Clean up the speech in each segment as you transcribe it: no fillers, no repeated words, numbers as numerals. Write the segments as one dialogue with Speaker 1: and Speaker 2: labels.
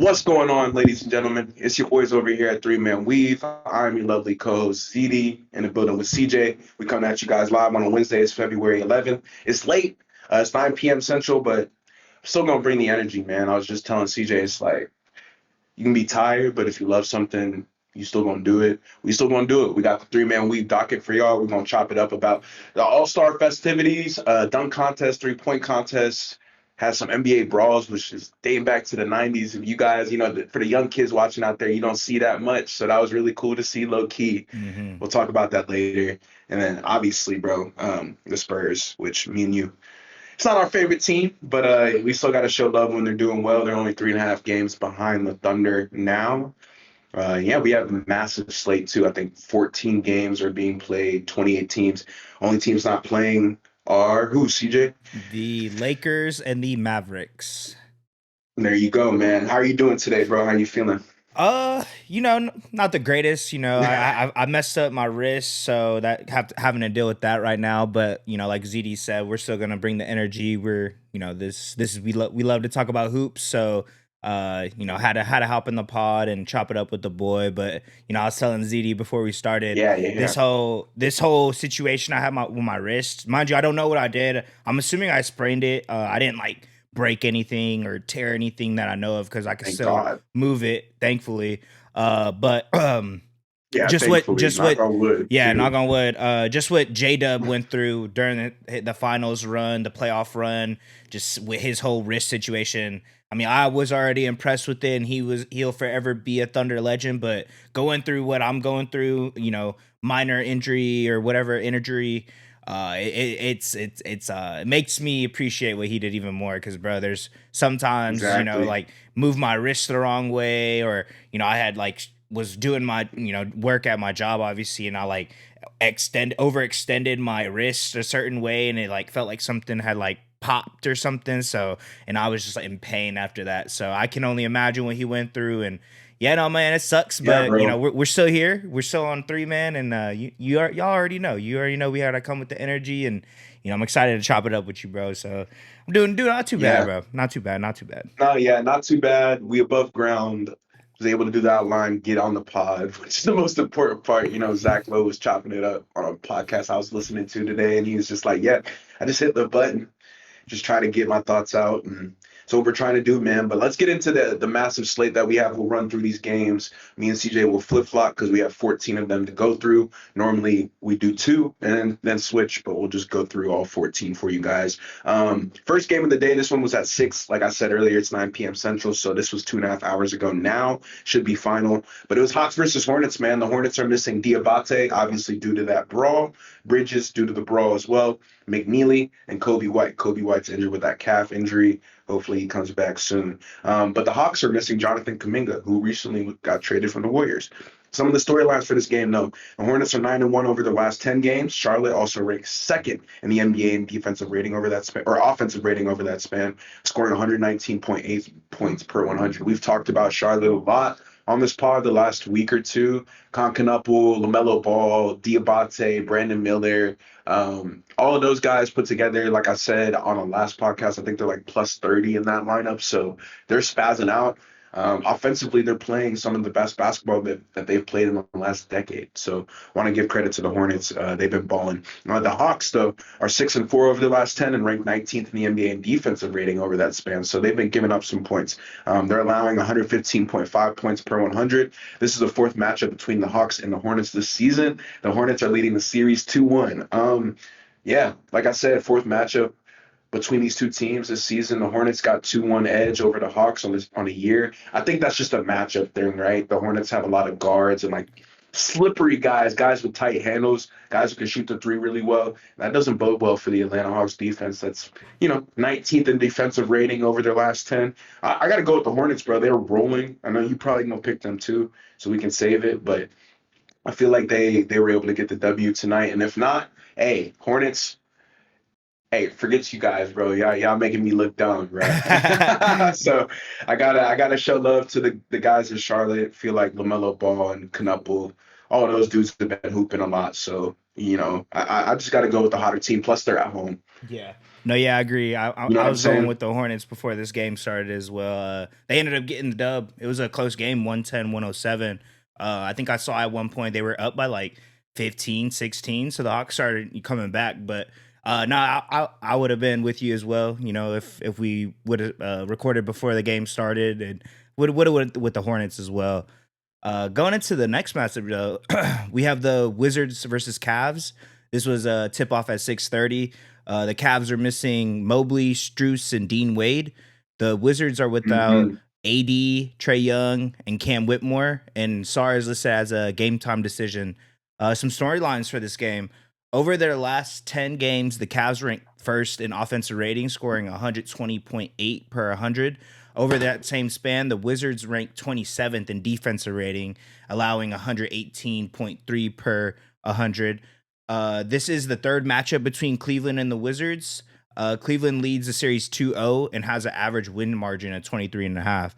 Speaker 1: What's going on, ladies and gentlemen? It's your boys over here at Three Man Weave. I'm your lovely co-host ZD in the building with CJ. We coming at you guys live on a Wednesday. It's February 11th. It's late. It's 9 p.m. Central, but I'm still gonna bring the energy, man. I was just telling CJ, it's like you can be tired, but if you love something, you still gonna do it. We still gonna do it. We got the Three Man Weave docket for y'all. We're gonna chop it up about the All-Star festivities, dunk contest, three-point contest. Has some NBA brawls, which is dating back to the 90s. If you guys, for the young kids watching out there, you don't see that much. So that was really cool to see low key.
Speaker 2: Hmm.
Speaker 1: We'll talk about that later. And then obviously, bro, the Spurs, which me and you, it's not our favorite team, but we still got to show love when they're doing well. They're only 3.5 games behind the Thunder now. Yeah, we have a massive slate too. I think 14 games are being played, 28 teams. Only teams not playing are who, CJ?
Speaker 2: The Lakers and the Mavericks.
Speaker 1: There you go, man. How are you doing today, bro? How you feeling?
Speaker 2: Not the greatest. I messed up my wrist, so having to deal with that right now. But like ZD said, we're still gonna bring the energy. We're this is we love to talk about hoops, so had to hop in the pod and chop it up with the boy. But I was telling ZD before we started
Speaker 1: Yeah, yeah.
Speaker 2: this whole situation I had with my wrist. Mind you, I don't know what I did. I'm assuming I sprained it. I didn't like break anything or tear anything that I know of because I could
Speaker 1: Thank
Speaker 2: still
Speaker 1: God.
Speaker 2: move it, thankfully. But
Speaker 1: Yeah,
Speaker 2: just what
Speaker 1: thankfully.
Speaker 2: just
Speaker 1: Knock
Speaker 2: what
Speaker 1: on wood,
Speaker 2: yeah, knock
Speaker 1: too.
Speaker 2: on wood. Just what J Dub went through during the finals run, the playoff run, just with his whole wrist situation. I mean, I was already impressed with it, and he'll forever be a Thunder legend. But going through what I'm going through, minor injury or whatever injury, it makes me appreciate what he did even more. Because bro, there's sometimes
Speaker 1: Exactly.
Speaker 2: like move my wrist the wrong way, or I had like was doing my work at my job obviously, and I like overextended my wrist a certain way, and it like felt like something had like popped or something. So, and I was just like in pain after that. So I can only imagine what he went through. And yeah, no man, it sucks,
Speaker 1: Yeah,
Speaker 2: but
Speaker 1: bro.
Speaker 2: we're still here. We're still on three man, and y'all already know. You already know we had to come with the energy, and I'm excited to chop it up with you, bro. So I'm doing not too bad,
Speaker 1: Yeah.
Speaker 2: bro. Not too bad, not too bad.
Speaker 1: No, yeah, not too bad. We above ground. Was able to do the outline, get on the pod, which is the most important part. Zach Lowe was chopping it up on a podcast I was listening to today, and he was just like, "Yeah, I just hit the button." Just try to get my thoughts out. And so what we're trying to do, man. But let's get into the massive slate that we have. We'll run through these games. Me and CJ will flip flop because we have 14 of them to go through. Normally we do two and then switch, but we'll just go through all 14 for you guys. First game of the day. This one was at 6. Like I said earlier, it's 9 p.m. Central, so this was 2.5 hours ago. Now should be final, but it was Hawks versus Hornets. Man, the Hornets are missing Diabate, obviously due to that brawl. Bridges due to the brawl as well. McNeely and Kobe White. Kobe White's injured with that calf injury. Hopefully he comes back soon. But the Hawks are missing Jonathan Kuminga, who recently got traded from the Warriors. Some of the storylines for this game, though. The Hornets are 9-1 over their last 10 games. Charlotte also ranks second in the NBA in defensive rating over that span, or offensive rating over that span, scoring 119.8 points per 100. We've talked about Charlotte a lot on this pod the last week or two. Concanapul, LaMelo Ball, Diabate, Brandon Miller, all of those guys put together, like I said on a last podcast, I think they're like plus 30 in that lineup. So they're spazzing out. Offensively, they're playing some of the best basketball that they've played in the last decade. So want to give credit to the Hornets. They've been balling. The Hawks, though, are 6-4 over the last 10 and ranked 19th in the NBA in defensive rating over that span. So they've been giving up some points. They're allowing 115.5 points per 100. This is the fourth matchup between the Hawks and the Hornets this season. The Hornets are leading the series 2-1. Yeah, like I said, fourth matchup between these two teams this season. The Hornets got 2-1 edge over the Hawks on a year. I think that's just a matchup thing, right? The Hornets have a lot of guards and like slippery guys with tight handles, guys who can shoot the three really well. That doesn't bode well for the Atlanta Hawks defense. That's 19th in defensive rating over their last 10. I got to go with the Hornets, bro. They're rolling. I know you probably gonna pick them too, so we can save it, but I feel like they were able to get the W tonight. And if not, hey, Hornets. Hey, forget you guys, bro. Y'all making me look dumb, bro. So I gotta show love to the guys in Charlotte. Feel like LaMelo Ball and Knuppel, all those dudes have been hooping a lot. So I just got to go with the hotter team. Plus, they're at home.
Speaker 2: Yeah. No, yeah, I agree.
Speaker 1: You know
Speaker 2: I
Speaker 1: what I'm
Speaker 2: was going
Speaker 1: saying?
Speaker 2: with the Hornets before this game started as well. They ended up getting the dub. It was a close game, 110-107. I think I saw at one point they were up by like 15, 16. So the Hawks started coming back. But no, I would have been with you as well, if we would have recorded before the game started, and would have went with the Hornets as well. Going into the next matchup, though, we have the Wizards versus Cavs. This was a tip off at 6:30. The Cavs are missing Mobley, Struess, and Dean Wade. The Wizards are without
Speaker 1: Hmm.
Speaker 2: AD, Trey Young, and Cam Whitmore. And Sar is listed as a game time decision. Some storylines for this game. Over their last 10 games, the Cavs ranked first in offensive rating, scoring 120.8 per 100. Over that same span, the Wizards ranked 27th in defensive rating, allowing 118.3 per 100. This is the third matchup between Cleveland and the Wizards. Cleveland leads the series 2-0 and has an average win margin of 23.5.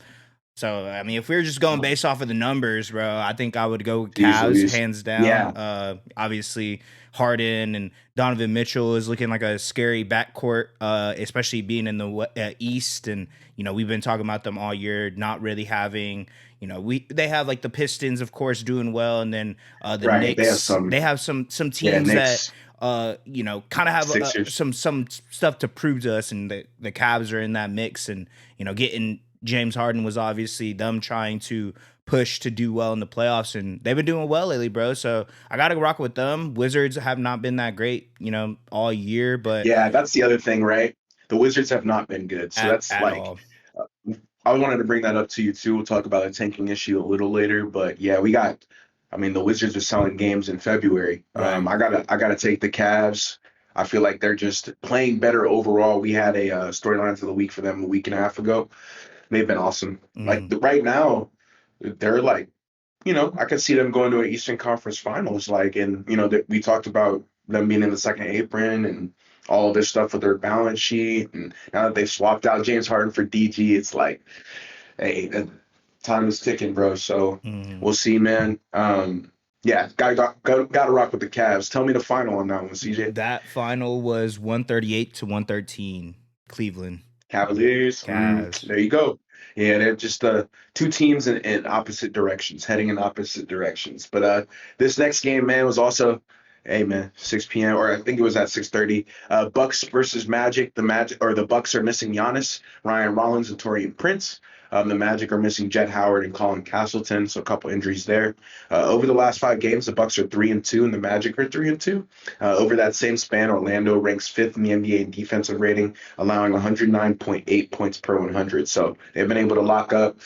Speaker 2: So, I mean, if we were just going based off of the numbers, bro, I think I would go with Cavs
Speaker 1: Jeez.
Speaker 2: hands down.
Speaker 1: Yeah.
Speaker 2: Obviously, Harden and Donovan Mitchell is looking like a scary backcourt, especially being in the East. And we've been talking about them all year, not really having. They have like the Pistons, of course, doing well, and then the
Speaker 1: Right. They have
Speaker 2: Knicks.
Speaker 1: some.
Speaker 2: They have some
Speaker 1: Yeah.
Speaker 2: teams that
Speaker 1: Knicks,
Speaker 2: kind of have
Speaker 1: Sixers.
Speaker 2: some stuff to prove to us, and the Cavs are in that mix, and getting James Harden was obviously them trying to push to do well in the playoffs, and they've been doing well lately, bro. So I got to rock with them. Wizards have not been that great, all year, but
Speaker 1: Yeah, that's the other thing, right? The Wizards have not been good. So that's
Speaker 2: at
Speaker 1: like,
Speaker 2: all.
Speaker 1: I wanted to bring that up to you too. We'll talk about the tanking issue a little later, but yeah, I mean, the Wizards are selling games in February.
Speaker 2: Right.
Speaker 1: I gotta take the Cavs. I feel like they're just playing better overall. We had a storyline of the week for them a week and a half ago. They've been awesome. Like
Speaker 2: Mm.
Speaker 1: right now, they're like, I could see them going to an Eastern Conference Finals. Like, and that we talked about them being in the second apron and all of this stuff with their balance sheet. And now that they've swapped out James Harden for DG, it's like, hey, time is ticking, bro. So
Speaker 2: Mm.
Speaker 1: we'll see, man. Yeah, gotta rock with the Cavs. Tell me the final on that one, CJ.
Speaker 2: That final was 138-113, Cleveland
Speaker 1: Cavaliers.
Speaker 2: Cavs.
Speaker 1: There you go. Yeah, they're just two teams in opposite directions, heading in opposite directions. But this next game, man, was also, hey man, 6 p.m. or I think it was at 6:30. Bucks versus Magic. The Bucks are missing Giannis, Ryan Rollins, and Torian Prince. The Magic are missing Jet Howard and Colin Castleton, so a couple injuries there. Over the last 5 games, the Bucks are 3-2, and the Magic are 3-2. Over that same span, Orlando ranks fifth in the NBA in defensive rating, allowing 109.8 points per 100. So they've been able to lock up.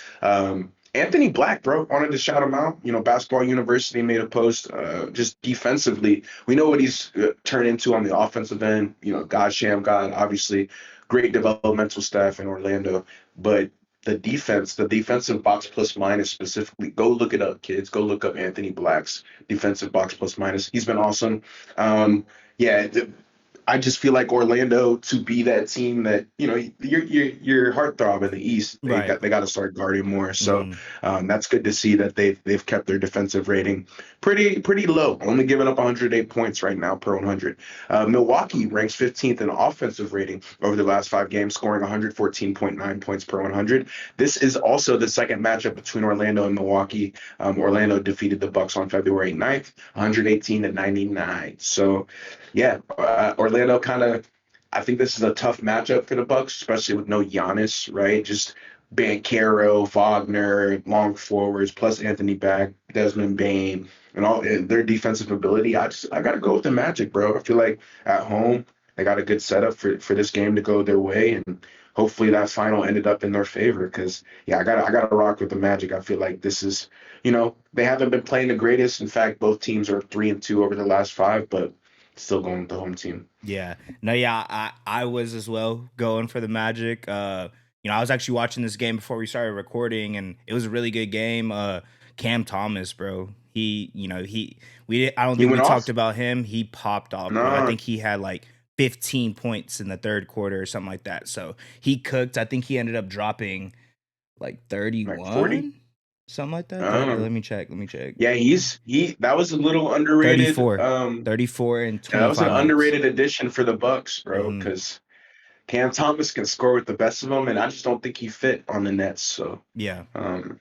Speaker 1: Anthony Black, bro, wanted to shout him out. Basketball University made a post. Just defensively, we know what he's turned into on the offensive end. God, Sham God, obviously, great developmental staff in Orlando. But the defensive box plus minus specifically, go look it up, kids. Go look up Anthony Black's defensive box plus minus. He's been awesome. Yeah, I just feel like Orlando to be that team that your heartthrob in the East. They
Speaker 2: Right.
Speaker 1: got they got to start guarding more. So
Speaker 2: Mm.
Speaker 1: that's good to see that they've kept their defensive rating pretty low, only giving up 108 points right now per 100. Milwaukee ranks 15th in offensive rating over the last 5 games, scoring 114.9 points per 100. This is also the second matchup between Orlando and Milwaukee. Orlando defeated the Bucks on February 9th, 118-99. So yeah, Orlando kind of. I think this is a tough matchup for the Bucks, especially with no Giannis, right? Just Bankero, Wagner, long forwards, plus Anthony Back, Desmond Bain, and all and their defensive ability. I gotta go with the Magic, bro. I feel like at home they got a good setup for this game to go their way, and hopefully that final ended up in their favor. Because yeah, I gotta rock with the Magic. I feel like this is, they haven't been playing the greatest. In fact, both teams are 3-2 over the last 5, but still going with the home team.
Speaker 2: Yeah. No, yeah, I was as well going for the Magic. I was actually watching this game before we started recording, and it was a really good game. Cam Thomas, bro. I don't
Speaker 1: He
Speaker 2: think we
Speaker 1: went
Speaker 2: talked
Speaker 1: off.
Speaker 2: about him. He popped off, bro. I
Speaker 1: Nah,
Speaker 2: think he had like 15 points in the third quarter or something like that. So he cooked. I think he ended up dropping like
Speaker 1: like 40.
Speaker 2: 31. something like that.
Speaker 1: Um,
Speaker 2: Let me check. Let me check.
Speaker 1: yeah, he that was a little underrated.
Speaker 2: 34, 34 and
Speaker 1: Yeah, that was an
Speaker 2: 25 minutes.
Speaker 1: underrated addition for the Bucks, bro,
Speaker 2: Hmm.
Speaker 1: because Cam Thomas can score with the best of them, and I just don't think he fit on the Nets. So,
Speaker 2: Yeah,
Speaker 1: um,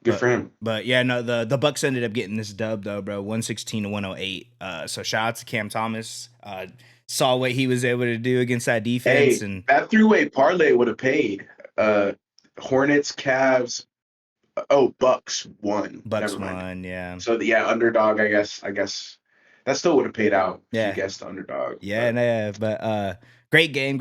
Speaker 1: good
Speaker 2: but
Speaker 1: for him.
Speaker 2: yeah, no, the Bucks ended up getting this dub though, bro, 116 to 108. So shout out to Cam Thomas. Saw what he was able to do against that defense,
Speaker 1: Hey,
Speaker 2: and
Speaker 1: that three-way parlay would have paid. Uh, Hornets, Cavs, oh, Bucks won.
Speaker 2: Bucks
Speaker 1: Never mind.
Speaker 2: won. Yeah,
Speaker 1: So yeah, underdog. I guess that still would have paid out if you
Speaker 2: yeah.
Speaker 1: guessed the underdog.
Speaker 2: Yeah,
Speaker 1: But
Speaker 2: no, but great game.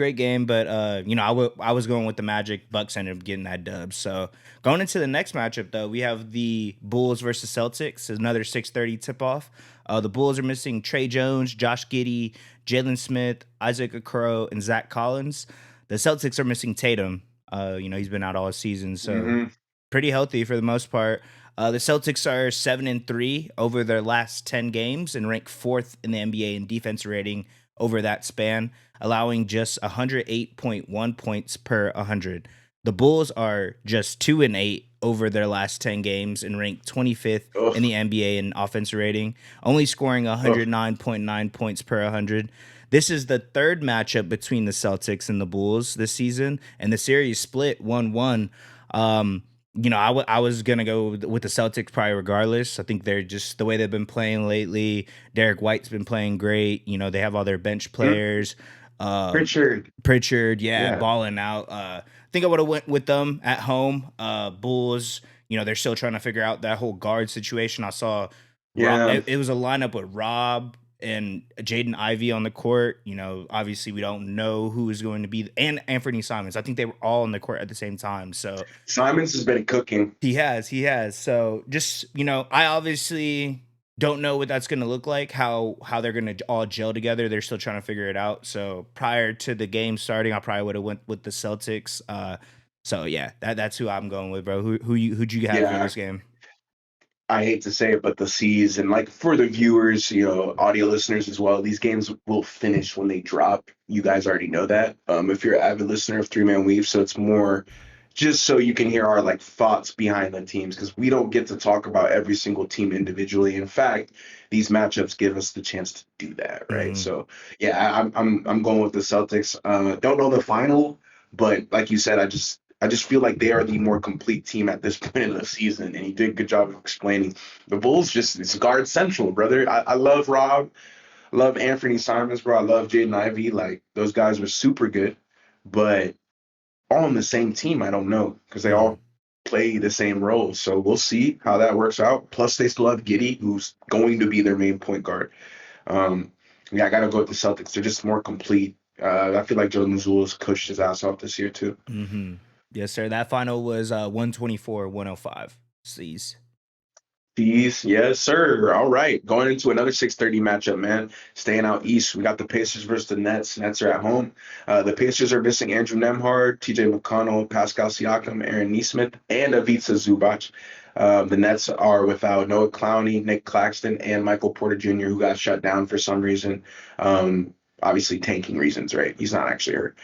Speaker 2: But I was going with the Magic. Bucks ended up getting that dub. So going into the next matchup though, we have the Bulls versus Celtics. Another 6:30 tip off. The Bulls are missing Trey Jones, Josh Giddey, Jalen Smith, Isaac Okoro, and Zach Collins. The Celtics are missing Tatum. He's been out all season, so
Speaker 1: hmm
Speaker 2: pretty healthy for the most part. The Celtics are 7-3 over their last 10 games and rank fourth in the NBA in defense rating over that span, allowing just 108.1 points per 100. The Bulls are just 2-8 over their last 10 games and rank 25th in
Speaker 1: ugh,
Speaker 2: the NBA in offense rating, only scoring
Speaker 1: ugh.
Speaker 2: 109.9 points per 100. This is the third matchup between the Celtics and the Bulls this season, and the series split 1-1. I was gonna go with the Celtics probably regardless. I think they're just the way they've been playing lately. Derek White's been playing great. They have all their bench
Speaker 1: Mm,
Speaker 2: players. Um,
Speaker 1: Pritchard,
Speaker 2: Pritchard, yeah,
Speaker 1: yeah,
Speaker 2: balling out. I think I would have went with them at home. Bulls, they're still trying to figure out that whole guard situation. I saw
Speaker 1: yeah.
Speaker 2: it was a lineup with Rob and Jaden Ivey on the court. Obviously we don't know who is going to be, and Anthony Simons. I think they were all on the court at the same time. So
Speaker 1: Simons has been cooking.
Speaker 2: he has. So just I obviously don't know what that's going to look like. How they're going to all gel together. They're still trying to figure it out. So prior to the game starting, I probably would have went with the Celtics. So yeah, that's who I'm going with, bro. Who'd you have for
Speaker 1: Yeah,
Speaker 2: this game?
Speaker 1: I hate to say it, but the C's and like for the viewers, audio listeners as well, these games will finish when they drop. You guys already know that. If you're an avid listener of Three Man Weave, so it's more just so you can hear our like thoughts behind the teams because we don't get to talk about every single team individually. In fact, these matchups give us the chance to do that, right?
Speaker 2: Mm-hmm.
Speaker 1: So yeah, I'm going with the Celtics. Don't know the final, but like you said, I just feel like they are the more complete team at this point in the season, and he did a good job of explaining. The Bulls just it's guard central, brother. I love Rob, I love Anthony Simons, bro. I love Jaden Ivey. Like those guys were super good, but all on the same team, I don't know because they
Speaker 2: Mm-hmm.
Speaker 1: all play the same roles. So we'll see how that works out. Plus, they still have Giddy, who's going to be their main point guard. Um, yeah, I gotta go with the Celtics. They're just more complete. I feel like Joe Mazzulla's pushed his ass off this year too.
Speaker 2: Mm-hmm. Yes, sir. That final was 124-105. C's.
Speaker 1: Peace. Yes, sir. All right. Going into another 6:30 matchup, man. Staying out east. We got the Pacers versus the Nets. Nets are at home. The Pacers are missing Andrew Nemhard, TJ McConnell, Pascal Siakam, Aaron Nesmith, and Ivica Zubac. The Nets are without Noah Clowney, Nick Claxton, and Michael Porter Jr., who got shut down for some reason. Obviously, tanking reasons, right? He's not actually hurt.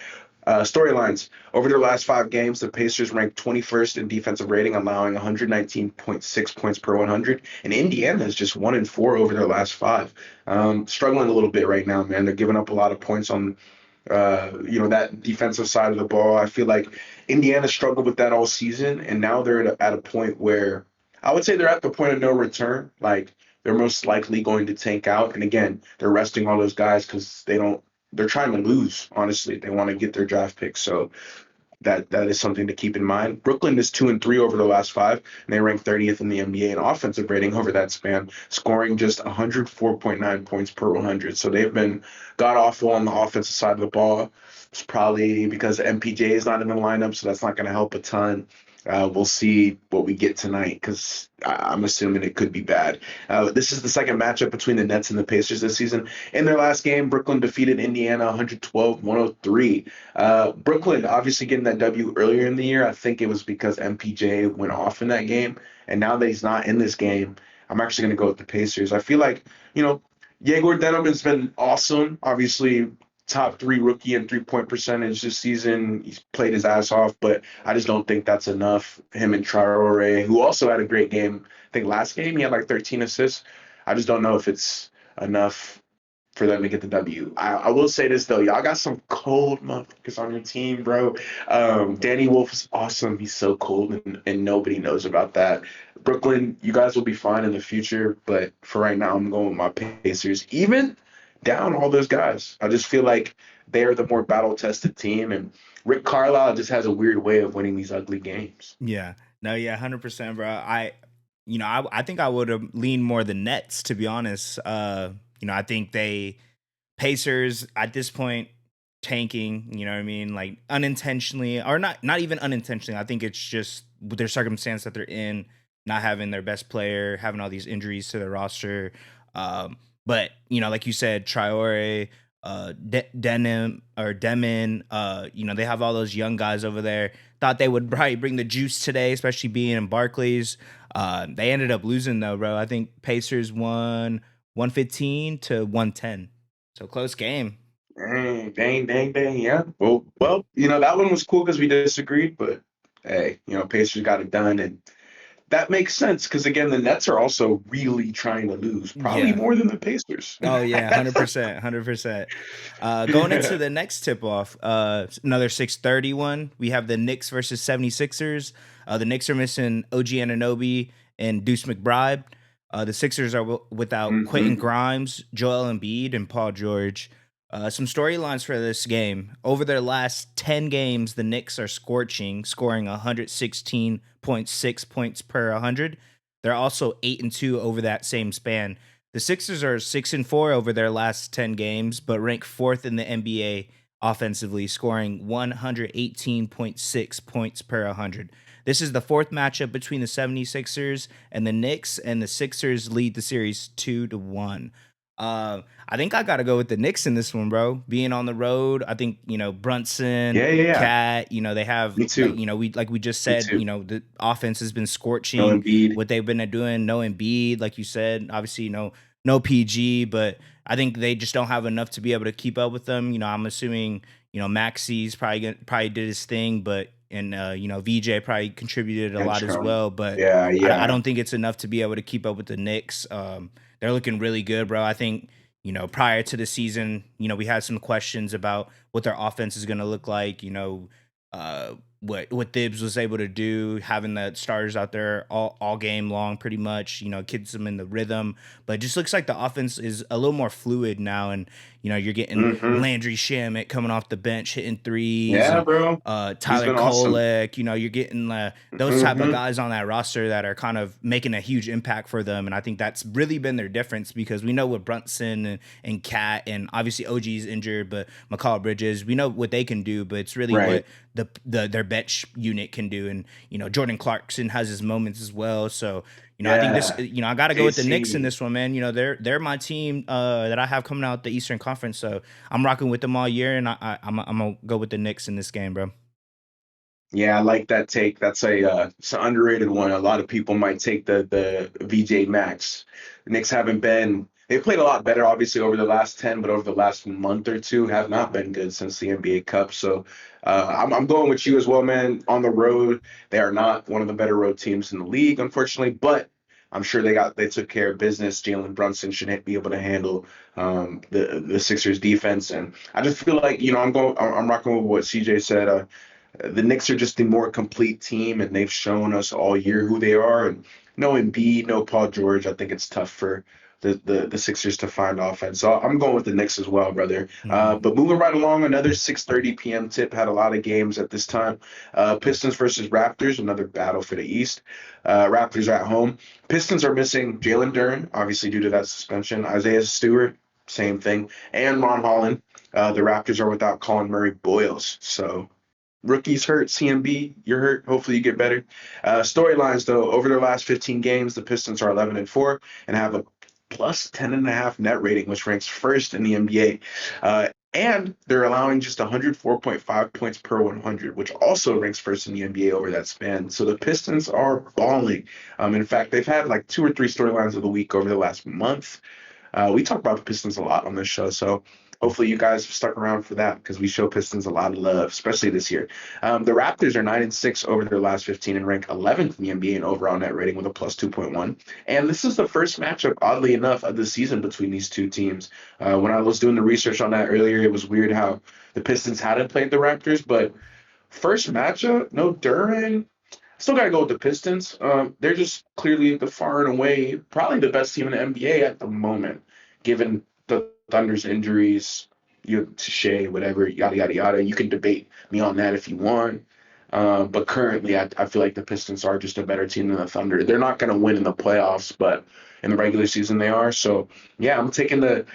Speaker 1: Storylines. Over their last 5 games, the Pacers ranked 21st in defensive rating, allowing 119.6 points per 100. And Indiana is just 1-4 over their last 5. Struggling a little bit right now, man. They're giving up a lot of points on, that defensive side of the ball. I feel like Indiana struggled with that all season, and now they're at a point where I would say they're at the point of no return. Like they're most likely going to tank out. And again, they're resting all those guys because they're trying to lose, honestly. They want to get their draft picks. So that is something to keep in mind. Brooklyn is 2-3 over the last 5, and they rank 30th in the NBA in offensive rating over that span, scoring just 104.9 points per 100. So they've been god awful on the offensive side of the ball. It's probably because MPJ is not in the lineup, so that's not going to help a ton. We'll see what we get tonight because I'm assuming it could be bad. This is the second matchup between the Nets and the Pacers this season. In their last game, Brooklyn defeated Indiana 112-103. Brooklyn obviously getting that W earlier in the year. I think it was because MPJ went off in that game. And now that he's not in this game, I'm actually going to go with the Pacers. I feel like, Yegor Denham has been awesome. Obviously, top 3 rookie in 3-point percentage this season. He's played his ass off, but I just don't think that's enough. Him and Traore, who also had a great game. I think last game he had like 13 assists. I just don't know if it's enough for them to get the W. I will say this though, y'all got some cold motherfuckers on your team, bro. Danny Wolf is awesome. He's so cold, and nobody knows about that. Brooklyn, you guys will be fine in the future, but for right now, I'm going with my Pacers. Even down all those guys, I just feel like they're the more battle tested team, and Rick Carlisle just has a weird way of winning these ugly games.
Speaker 2: Yeah. No, yeah, 100%, bro. I think I would have leaned more the Nets, to be honest. I think Pacers at this point tanking, you know what I mean? Like unintentionally or not even unintentionally. I think it's just their circumstance that they're in, not having their best player, having all these injuries to their roster. But like you said, Traore, Denim or Demon, they have all those young guys over there. Thought they would probably bring the juice today, especially being in Barclays. They ended up losing though, bro. I think Pacers won 115-110. So close game.
Speaker 1: Dang, dang, dang, dang. Yeah. Well, that one was cool because we disagreed, but hey, Pacers got it done, and that makes sense because again, the Nets are also really trying to lose, probably
Speaker 2: Yeah.
Speaker 1: more than the Pacers.
Speaker 2: Oh yeah, 100%, 100%. Going into the next tip off, another 6:30 one. We have the Knicks versus 76ers. The Knicks are missing OG Anunoby and Deuce McBride. The Sixers are without Quentin
Speaker 1: Hmm.
Speaker 2: Grimes, Joel Embiid, and Paul George. Some storylines for this game. Over their last 10 games, the Knicks are scoring 116.6 points per 100. They're also 8-2 over that same span. The Sixers are 6-4 over their last 10 games, but rank fourth in the NBA offensively, scoring 118.6 points per 100. This is the fourth matchup between the 76ers and the Knicks, and the Sixers lead the series 2-1. I think I got to go with the Knicks in this one, bro. Being on the road, I think Brunson,
Speaker 1: Yeah, yeah, yeah.
Speaker 2: Cat, they have
Speaker 1: Me too.
Speaker 2: we just
Speaker 1: Me
Speaker 2: said,
Speaker 1: too.
Speaker 2: the offense has been
Speaker 1: No
Speaker 2: scorching.
Speaker 1: Embiid.
Speaker 2: What they've been doing, no Embiid, like you said, obviously no PG, but I think they just don't have enough to be able to keep up with them. I'm assuming Maxi's probably did his thing, but and VJ probably contributed a lot as
Speaker 1: Henchcom.
Speaker 2: well, but
Speaker 1: Yeah,
Speaker 2: I
Speaker 1: yeah.
Speaker 2: don't think it's enough to be able to keep up with the Knicks. They're looking really good, bro. I think prior to the season, we had some questions about what their offense is going to look like. Uh, what Thibs was able to do, having the starters out there all game long, pretty much. Keeps them in the rhythm, but it just looks like the offense is a little more fluid now, and you're getting
Speaker 1: Hmm.
Speaker 2: Landry Shamet coming off the bench hitting threes,
Speaker 1: Yeah,
Speaker 2: and
Speaker 1: bro. He's
Speaker 2: Tyler
Speaker 1: been awesome.
Speaker 2: Kolek. You're getting those type of
Speaker 1: Hmm.
Speaker 2: guys on that roster that are kind of making a huge impact for them, and I think that's really been their difference because we know what Brunson and Cat and obviously OG's injured, but McCall Bridges, we know what they can do, but it's really
Speaker 1: Right.
Speaker 2: what their bench unit can do, and Jordan Clarkson has his moments as well. So I think this,
Speaker 1: Yeah.
Speaker 2: I got to go with the Knicks in
Speaker 1: JC.
Speaker 2: this one, man. They're my team that I have coming out the Eastern Conference, so I'm rocking with them all year, and I'm gonna go with the Knicks in this game, bro.
Speaker 1: Yeah, I like that take. That's it's an underrated one. A lot of people might take the VJ Max. The Knicks haven't been. They played a lot better, obviously, over the last 10, but over the last month or two, have not been good since the NBA Cup. So I'm going with you as well, man. On the road, they are not one of the better road teams in the league, unfortunately, but I'm sure they took care of business. Jalen Brunson should be able to handle the Sixers defense, and I just feel like I'm rocking with what CJ said. The Knicks are just the more complete team, and they've shown us all year who they are. And no Embiid, no Paul George. I think it's tough for the Sixers to find offense. So I'm going with the Knicks as well, brother.
Speaker 2: Mhm.
Speaker 1: But moving right along, another 6:30 p.m. tip had a lot of games at this time. Pistons versus Raptors, another battle for the East. Raptors are at home. Pistons are missing Jalen Duren, obviously due to that suspension. Isaiah Stewart, same thing, and Ron Holland. The Raptors are without Colin Murray Boyles, so rookies hurt. CMB, you're hurt. Hopefully you get better. Storylines though, over their last 15 games, the Pistons are 11-4 and have a plus 10.5 net rating, which ranks first in the NBA. And they're allowing just 104.5 points per 100, which also ranks first in the NBA over that span. So the Pistons are balling. In fact, they've had like 2 or 3 storylines of the week over the last month. We talk about the Pistons a lot on this show, so hopefully you guys have stuck around for that because we show Pistons a lot of love, especially this year. The Raptors are 9-6 over their last 15 and rank 11th in the NBA in overall net rating with a plus 2.1. And this is the first matchup, oddly enough, of the season between these two teams. When I was doing the research on that earlier, it was weird how the Pistons hadn't played the Raptors, but first matchup, no Duran. Still got to go with the Pistons. They're just clearly the far and away probably the best team in the NBA at the moment, given the Thunder's injuries, to Shea, whatever, yada yada yada. You can debate me on that if you want. But currently, I feel like the Pistons are just a better team than the Thunder. They're not going to win in the playoffs, but in the regular season they are. So yeah, I'm taking the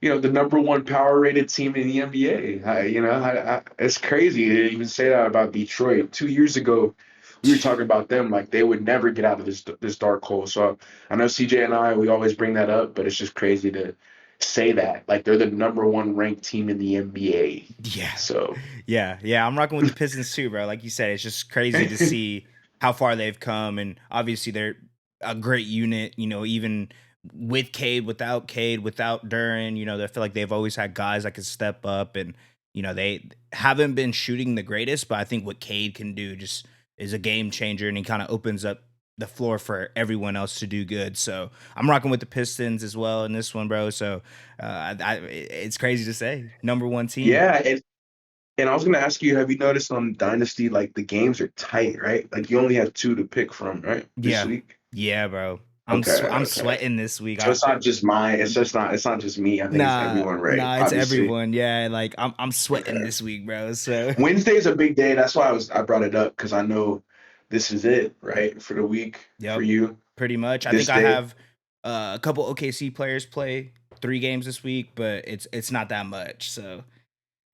Speaker 1: number one power rated team in the NBA. It's crazy to even say that about Detroit. 2 years ago, we were talking about them like they would never get out of this dark hole. So I know CJ and we always bring that up, but it's just crazy to say that like they're the number one ranked team in the NBA.
Speaker 2: Yeah.
Speaker 1: So
Speaker 2: Yeah. I'm rocking with the Pistons too, bro. Like you said, it's just crazy to see how far they've come, and obviously they're a great unit. Even with Cade, without Cade, without Duran, I feel like they've always had guys that can step up, and they haven't been shooting the greatest, but I think what Cade can do just is a game changer, and he kind of opens up the floor for everyone else to do good. So I'm rocking with the Pistons as well in this one, bro. So it's crazy to say number one team.
Speaker 1: yeah, and I was gonna ask you, have you noticed on Dynasty like the games are tight, right? Like you only have two to pick from, right? This
Speaker 2: Yeah,
Speaker 1: week.
Speaker 2: yeah, bro.
Speaker 1: Okay,
Speaker 2: I'm
Speaker 1: okay.
Speaker 2: sweating this week.
Speaker 1: So it's not just mine. It's not just me. I think it's
Speaker 2: Nah,
Speaker 1: everyone, right?
Speaker 2: nah, it's
Speaker 1: Obviously.
Speaker 2: everyone. Yeah, like I'm sweating
Speaker 1: Okay.
Speaker 2: this week, bro. So
Speaker 1: Wednesday's a big day. That's why I brought it up because I know this is it, right? For the week for
Speaker 2: yep,
Speaker 1: you.
Speaker 2: pretty much. I think
Speaker 1: This
Speaker 2: I
Speaker 1: day.
Speaker 2: have a couple OKC players play 3 games this week, but it's not that much. So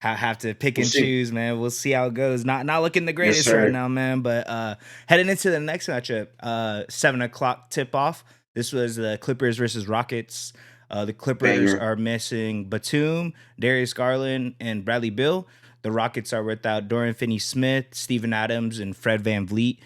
Speaker 2: I have to pick
Speaker 1: We'll
Speaker 2: and
Speaker 1: see.
Speaker 2: choose, man. We'll see how it goes. Not looking the
Speaker 1: Yes,
Speaker 2: greatest right
Speaker 1: sir.
Speaker 2: now, man. But heading into the next matchup, 7 o'clock tip off. This was the Clippers versus Rockets. The Clippers
Speaker 1: Banger.
Speaker 2: are missing Batum, Darius Garland, and Bradley Bill. The Rockets are without Dorian Finney-Smith, Steven Adams, and Fred VanVleet.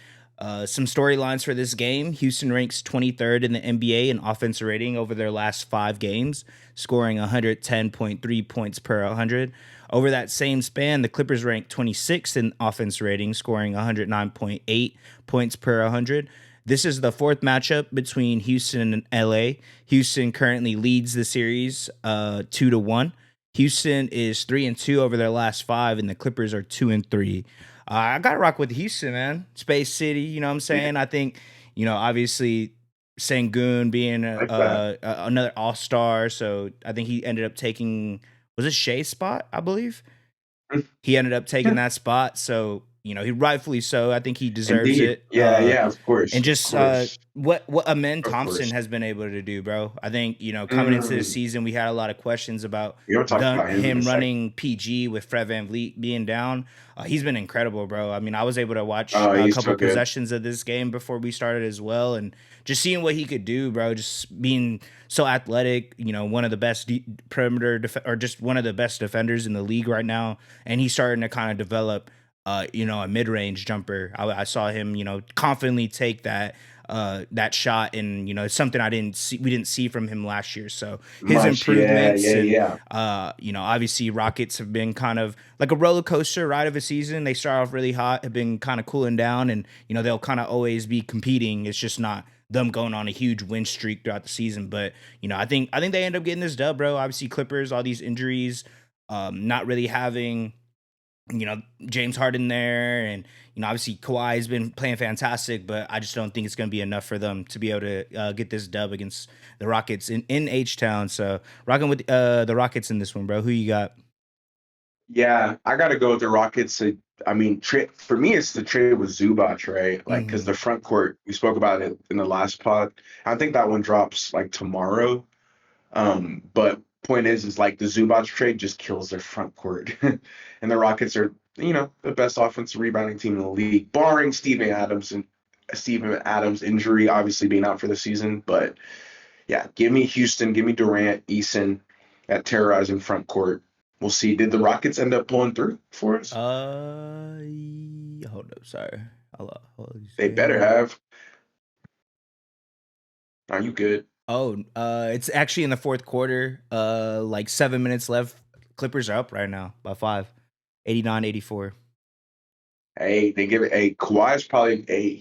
Speaker 2: Some storylines for this game. Houston ranks 23rd in the NBA in offensive rating over their last 5 games, scoring 110.3 points per 100. Over that same span, the Clippers ranked 26th in offense rating, scoring 109.8 points per 100. This is the fourth matchup between Houston and LA. Houston currently leads the series 2-1. Houston is 3-2 over their last 5, and the Clippers are 2-3. I got to rock with Houston, man. Space City, you know what I'm
Speaker 1: Yeah,
Speaker 2: saying? I think, obviously Sengun being
Speaker 1: I like that.
Speaker 2: another All Star, so I think he ended up taking, was it Shea's spot? I believe he ended up taking
Speaker 1: Yeah,
Speaker 2: that spot. So, he rightfully so. I think he deserves
Speaker 1: indeed.
Speaker 2: it.
Speaker 1: Yeah, yeah,
Speaker 2: And
Speaker 1: of
Speaker 2: just
Speaker 1: course,
Speaker 2: what Amen
Speaker 1: of
Speaker 2: Thompson
Speaker 1: course.
Speaker 2: has been able to do, bro. I think, coming into the
Speaker 1: Mm,
Speaker 2: season, we had a lot of questions about
Speaker 1: we're gonna talk about him in a
Speaker 2: him
Speaker 1: second.
Speaker 2: running PG with Fred VanVleet being down. He's been incredible, bro. I mean, I was able to watch
Speaker 1: Oh,
Speaker 2: a
Speaker 1: he's
Speaker 2: couple
Speaker 1: so good.
Speaker 2: possessions of this game before we started as well, and just seeing what he could do, bro. Just being so athletic, one of the best perimeter or just one of the best defenders in the league right now, and he's starting to kind of develop a mid-range jumper. I saw him, confidently take that shot, and it's something we didn't see from him last year. So his
Speaker 1: Much. Yeah,
Speaker 2: improvements,
Speaker 1: yeah,
Speaker 2: and
Speaker 1: yeah.
Speaker 2: obviously Rockets have been kind of like a roller coaster ride of a season. They start off really hot, have been kind of cooling down, and they'll kind of always be competing. It's just not them going on a huge win streak throughout the season. But I think they end up getting this dub, bro. Obviously Clippers, all these injuries, not really having James Harden there, and obviously Kawhi has been playing fantastic, but I just don't think it's going to be enough for them to be able to get this dub against the Rockets in H Town. So rocking with the Rockets in this one, bro. Who you got?
Speaker 1: Yeah, I gotta go with the Rockets. I mean, for me, it's the trade with Zubac, right? Like, because
Speaker 2: Hmm.
Speaker 1: the front court, we spoke about it in the last pod. I think that one drops like tomorrow. But point is like the Zubac trade just kills their front court, and the Rockets are, the best offensive rebounding team in the league, barring Steven Adams injury, obviously being out for the season. But yeah, give me Houston, give me Durant, Eason, that terrorizing front court. We'll see. Did the Rockets end up pulling through for us?
Speaker 2: Hold up, sorry. Hold
Speaker 1: They better
Speaker 2: game.
Speaker 1: have. Are you good?
Speaker 2: Oh, it's actually in the fourth quarter. Like 7 minutes left. Clippers are up right now by 5, 89-84.
Speaker 1: Hey, they give it. Hey, Kawhi's probably. Hey,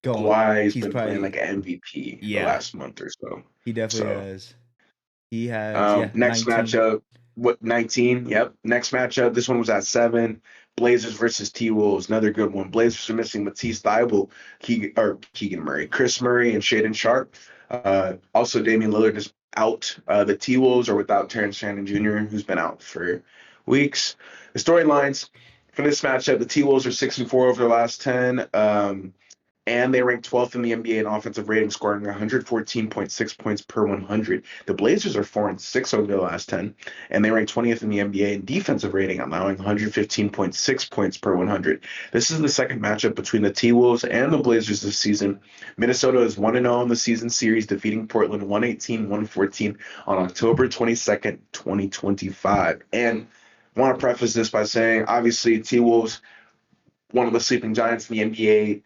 Speaker 1: Kawhi's
Speaker 2: He's
Speaker 1: been playing like
Speaker 2: probably,
Speaker 1: an MVP the
Speaker 2: yeah,
Speaker 1: last month or so.
Speaker 2: he definitely
Speaker 1: So.
Speaker 2: has. He has, yeah,
Speaker 1: Next
Speaker 2: 19.
Speaker 1: matchup, what 19? Yep. Next matchup. This one was at 7. Blazers versus T Wolves. Another good one. Blazers are missing Matisse Thybulle, Keegan Murray, Chris Murray, and Shaden Sharp. Also, Damian Lillard is out. The T Wolves are without Terrence Shannon Jr., who's been out for weeks. The storylines for this matchup: the T Wolves are 6-4 over the last 10. And they rank 12th in the NBA in offensive rating, scoring 114.6 points per 100. The Blazers are 4-6 over the last 10, and they rank 20th in the NBA in defensive rating, allowing 115.6 points per 100. This is the second matchup between the T-Wolves and the Blazers this season. Minnesota is 1-0 in the season series, defeating Portland 118-114 on October 22nd, 2025. And I want to preface this by saying, obviously, T-Wolves, one of the sleeping giants in the NBA.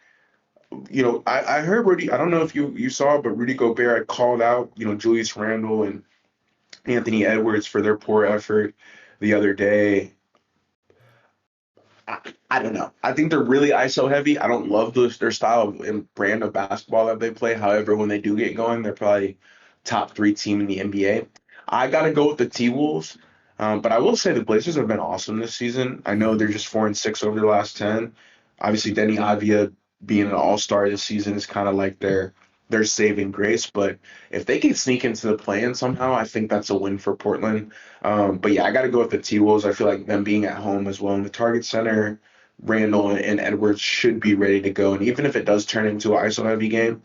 Speaker 1: I heard Rudy. I don't know if you saw, but Rudy Gobert had called out, Julius Randle and Anthony Edwards for their poor effort the other day. I don't know. I think they're really ISO heavy. I don't love their style and brand of basketball that they play. However, when they do get going, they're probably top 3 team in the NBA. I got to go with the T Wolves, but I will say the Blazers have been awesome this season. I know they're
Speaker 2: Mhm.
Speaker 1: just 4-6 over the last 10. Obviously, Denny Avdia being an All-Star this season is kind of like their saving grace. But if they can sneak into the play-in somehow, I think that's a win for Portland. But yeah, I got to go with the T Wolves. I feel like them being at home as well in the Target Center, Randall and Edwards should be ready to go. And even if it does turn into an ISO heavy game,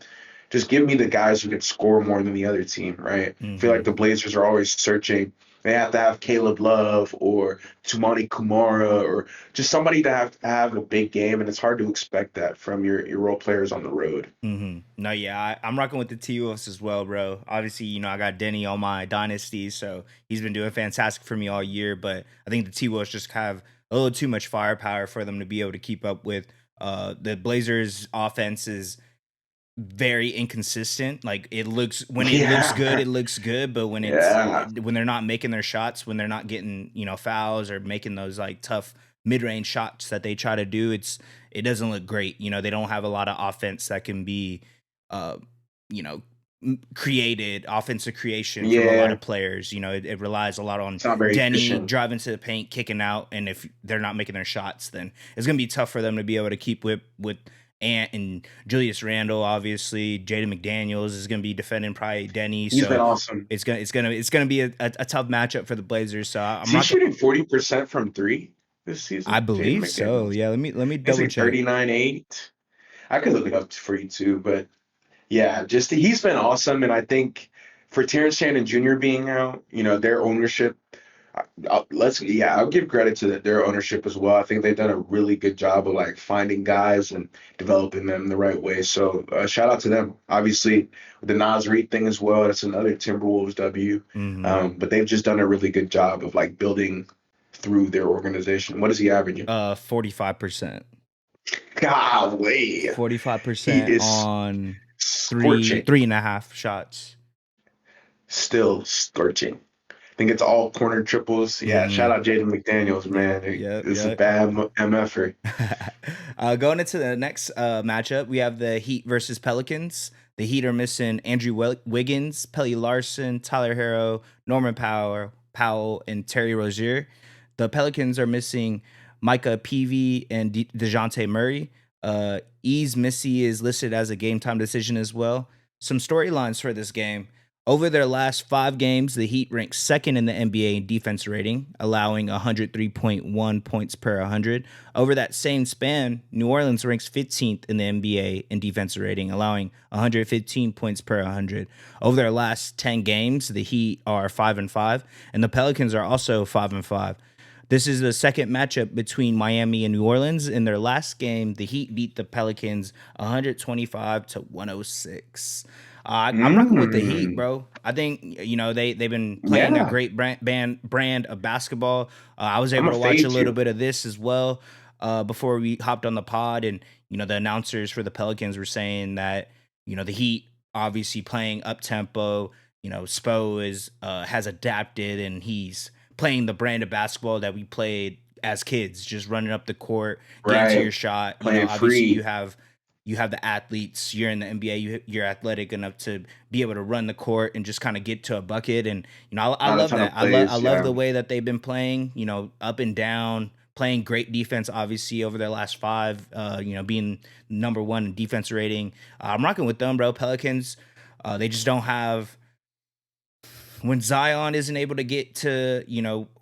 Speaker 1: just give me the guys who can score more than the other team, right? I feel like
Speaker 2: Mhm.
Speaker 1: the Blazers are always searching. They have to have Caleb Love or Tumani Kumara or just somebody to have a big game, and it's hard to expect that from your role players on the road.
Speaker 2: No, yeah, I'm rocking with the T-Wolves as well, bro. Obviously, I got Denny on my Dynasty, so he's been doing fantastic for me all year. But I think the T-Wolves just have a little too much firepower for them to be able to keep up with. The Blazers' offense is very inconsistent. Like it looks good,
Speaker 1: Yeah,
Speaker 2: it looks good, but
Speaker 1: yeah.
Speaker 2: when they're not making their shots, when they're not getting, fouls or making those like tough mid-range shots that they try to do, it doesn't look great. They don't have a lot of offense that can be uh you know created offensive creation from a lot
Speaker 1: Yeah,
Speaker 2: of players. It relies a lot on
Speaker 1: it's not very
Speaker 2: Denny
Speaker 1: efficient.
Speaker 2: driving to the paint, kicking out, and if they're not making their shots, then it's gonna be tough for them to be able to keep with Ant and Julius Randle. Obviously, Jaden McDaniels is going to be defending probably Denny,
Speaker 1: He's been
Speaker 2: so
Speaker 1: awesome.
Speaker 2: it's gonna be a tough matchup for the Blazers. So
Speaker 1: Is
Speaker 2: I'm
Speaker 1: he
Speaker 2: rocking.
Speaker 1: shooting 40% from three this
Speaker 2: I
Speaker 1: season? Jaden
Speaker 2: believe so.
Speaker 1: McDaniels?
Speaker 2: Yeah, let me
Speaker 1: Is
Speaker 2: double
Speaker 1: he
Speaker 2: check.
Speaker 1: 39.8? I could look it up for you too, but yeah, just he's been awesome, and I think for Terrence Shannon Jr. being out, their ownership. I'll give credit to their ownership as well. I think they've done a really good job of like finding guys and developing them the right way. So shout out to them. Obviously, with the Nas Reed thing as well, that's another Timberwolves W.
Speaker 2: Hmm.
Speaker 1: But they've just done a really good job of like building through their organization. What is he averaging?
Speaker 2: 45%.
Speaker 1: Golly, he
Speaker 2: 45%
Speaker 1: is
Speaker 2: on three
Speaker 1: scorching.
Speaker 2: three and a half shots.
Speaker 1: Still scorching. I think it's all corner triples. Yeah, shout
Speaker 2: Hmm.
Speaker 1: out Jaden McDaniels,
Speaker 2: Yep,
Speaker 1: man.
Speaker 2: yep,
Speaker 1: It's a
Speaker 2: yep.
Speaker 1: bad MFer.
Speaker 2: Going into the next matchup, we have the Heat versus Pelicans. The Heat are missing Andrew Wiggins, Pelly Larson, Tyler Harrow, Norman Powell, and Terry Rozier. The Pelicans are missing Micah Peavy and DeJounte Murray. Ease Missy is listed as a game time decision as well. Some storylines for this game. Over their last 5 games, the Heat ranked second in the NBA in defense rating, allowing 103.1 points per 100. Over that same span, New Orleans ranks 15th in the NBA in defense rating, allowing 115 points per 100. Over their last 10 games, the Heat are 5-5, and the Pelicans are also 5-5. This is the second matchup between Miami and New Orleans. In their last game, the Heat beat the Pelicans 125-106. I'm rocking with the Heat,
Speaker 1: Mm,
Speaker 2: bro. I think they've been playing a
Speaker 1: yeah,
Speaker 2: great brand of basketball. I was
Speaker 1: I'm
Speaker 2: able
Speaker 1: gonna
Speaker 2: to watch a
Speaker 1: fade
Speaker 2: little
Speaker 1: you.
Speaker 2: bit of this as well before we hopped on the pod, and the announcers for the Pelicans were saying that the Heat obviously playing up tempo. Spo has adapted and he's playing the brand of basketball that we played as kids, just running up the court, getting to your
Speaker 1: Right.
Speaker 2: shot.
Speaker 1: Playing
Speaker 2: Obviously
Speaker 1: free.
Speaker 2: you have the athletes. You're in the NBA. You're athletic enough to be able to run the court and just kind of get to a bucket. And I
Speaker 1: Not a
Speaker 2: love
Speaker 1: ton
Speaker 2: that.
Speaker 1: of
Speaker 2: I
Speaker 1: plays.
Speaker 2: love
Speaker 1: Yeah.
Speaker 2: the way that they've been playing. Up and down, playing great defense. Obviously, over their last five. Being number one in defense rating. I'm rocking with them, bro. Pelicans. They just don't have when Zion isn't able to get to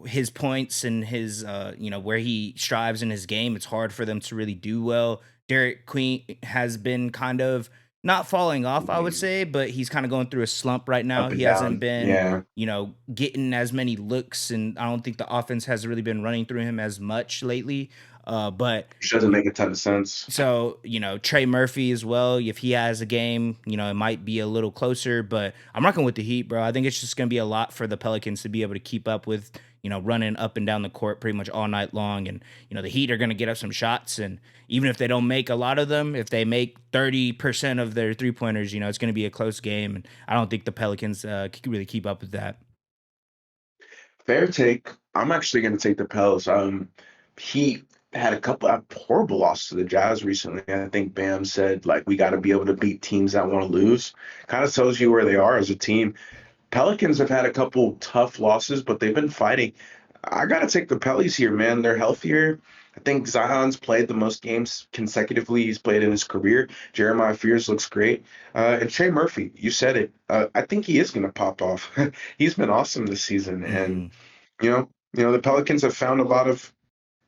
Speaker 2: his points and his where he strives in his game. It's hard for them to really do well. Derek Queen has been kind of not falling off, I would
Speaker 1: Mhm.
Speaker 2: say, but he's kind of going through a slump right now.
Speaker 1: Up
Speaker 2: He
Speaker 1: and
Speaker 2: hasn't
Speaker 1: down.
Speaker 2: been
Speaker 1: Yeah.
Speaker 2: getting as many looks, and I don't think the offense has really been running through him as much lately. But
Speaker 1: Which doesn't make a ton of sense.
Speaker 2: so, Trey Murphy as well, if he has a game, it might be a little closer, but I'm rocking with the Heat, bro. I think it's just going to be a lot for the Pelicans to be able to keep up with, running up and down the court pretty much all night long. And, the Heat are going to get up some shots. And even if they don't make a lot of them, if they make 30% of their 3 pointers, it's going to be a close game. And I don't think the Pelicans can really keep up with that.
Speaker 1: Fair take. I'm actually going to take the Pels. He had a couple of horrible losses to the Jazz recently. I think Bam said like we got to be able to beat teams that want to lose. Kind of tells you where they are as a team. Pelicans have had a couple tough losses, but they've been fighting. I got to take the Pellies here, man. They're healthier. I think Zion's played the most games consecutively he's played in his career. Jeremiah Fears looks great. And Trey Murphy, you said it. I think he is going to pop off. He's been awesome this season. And,
Speaker 2: Mm,
Speaker 1: the Pelicans have found a lot of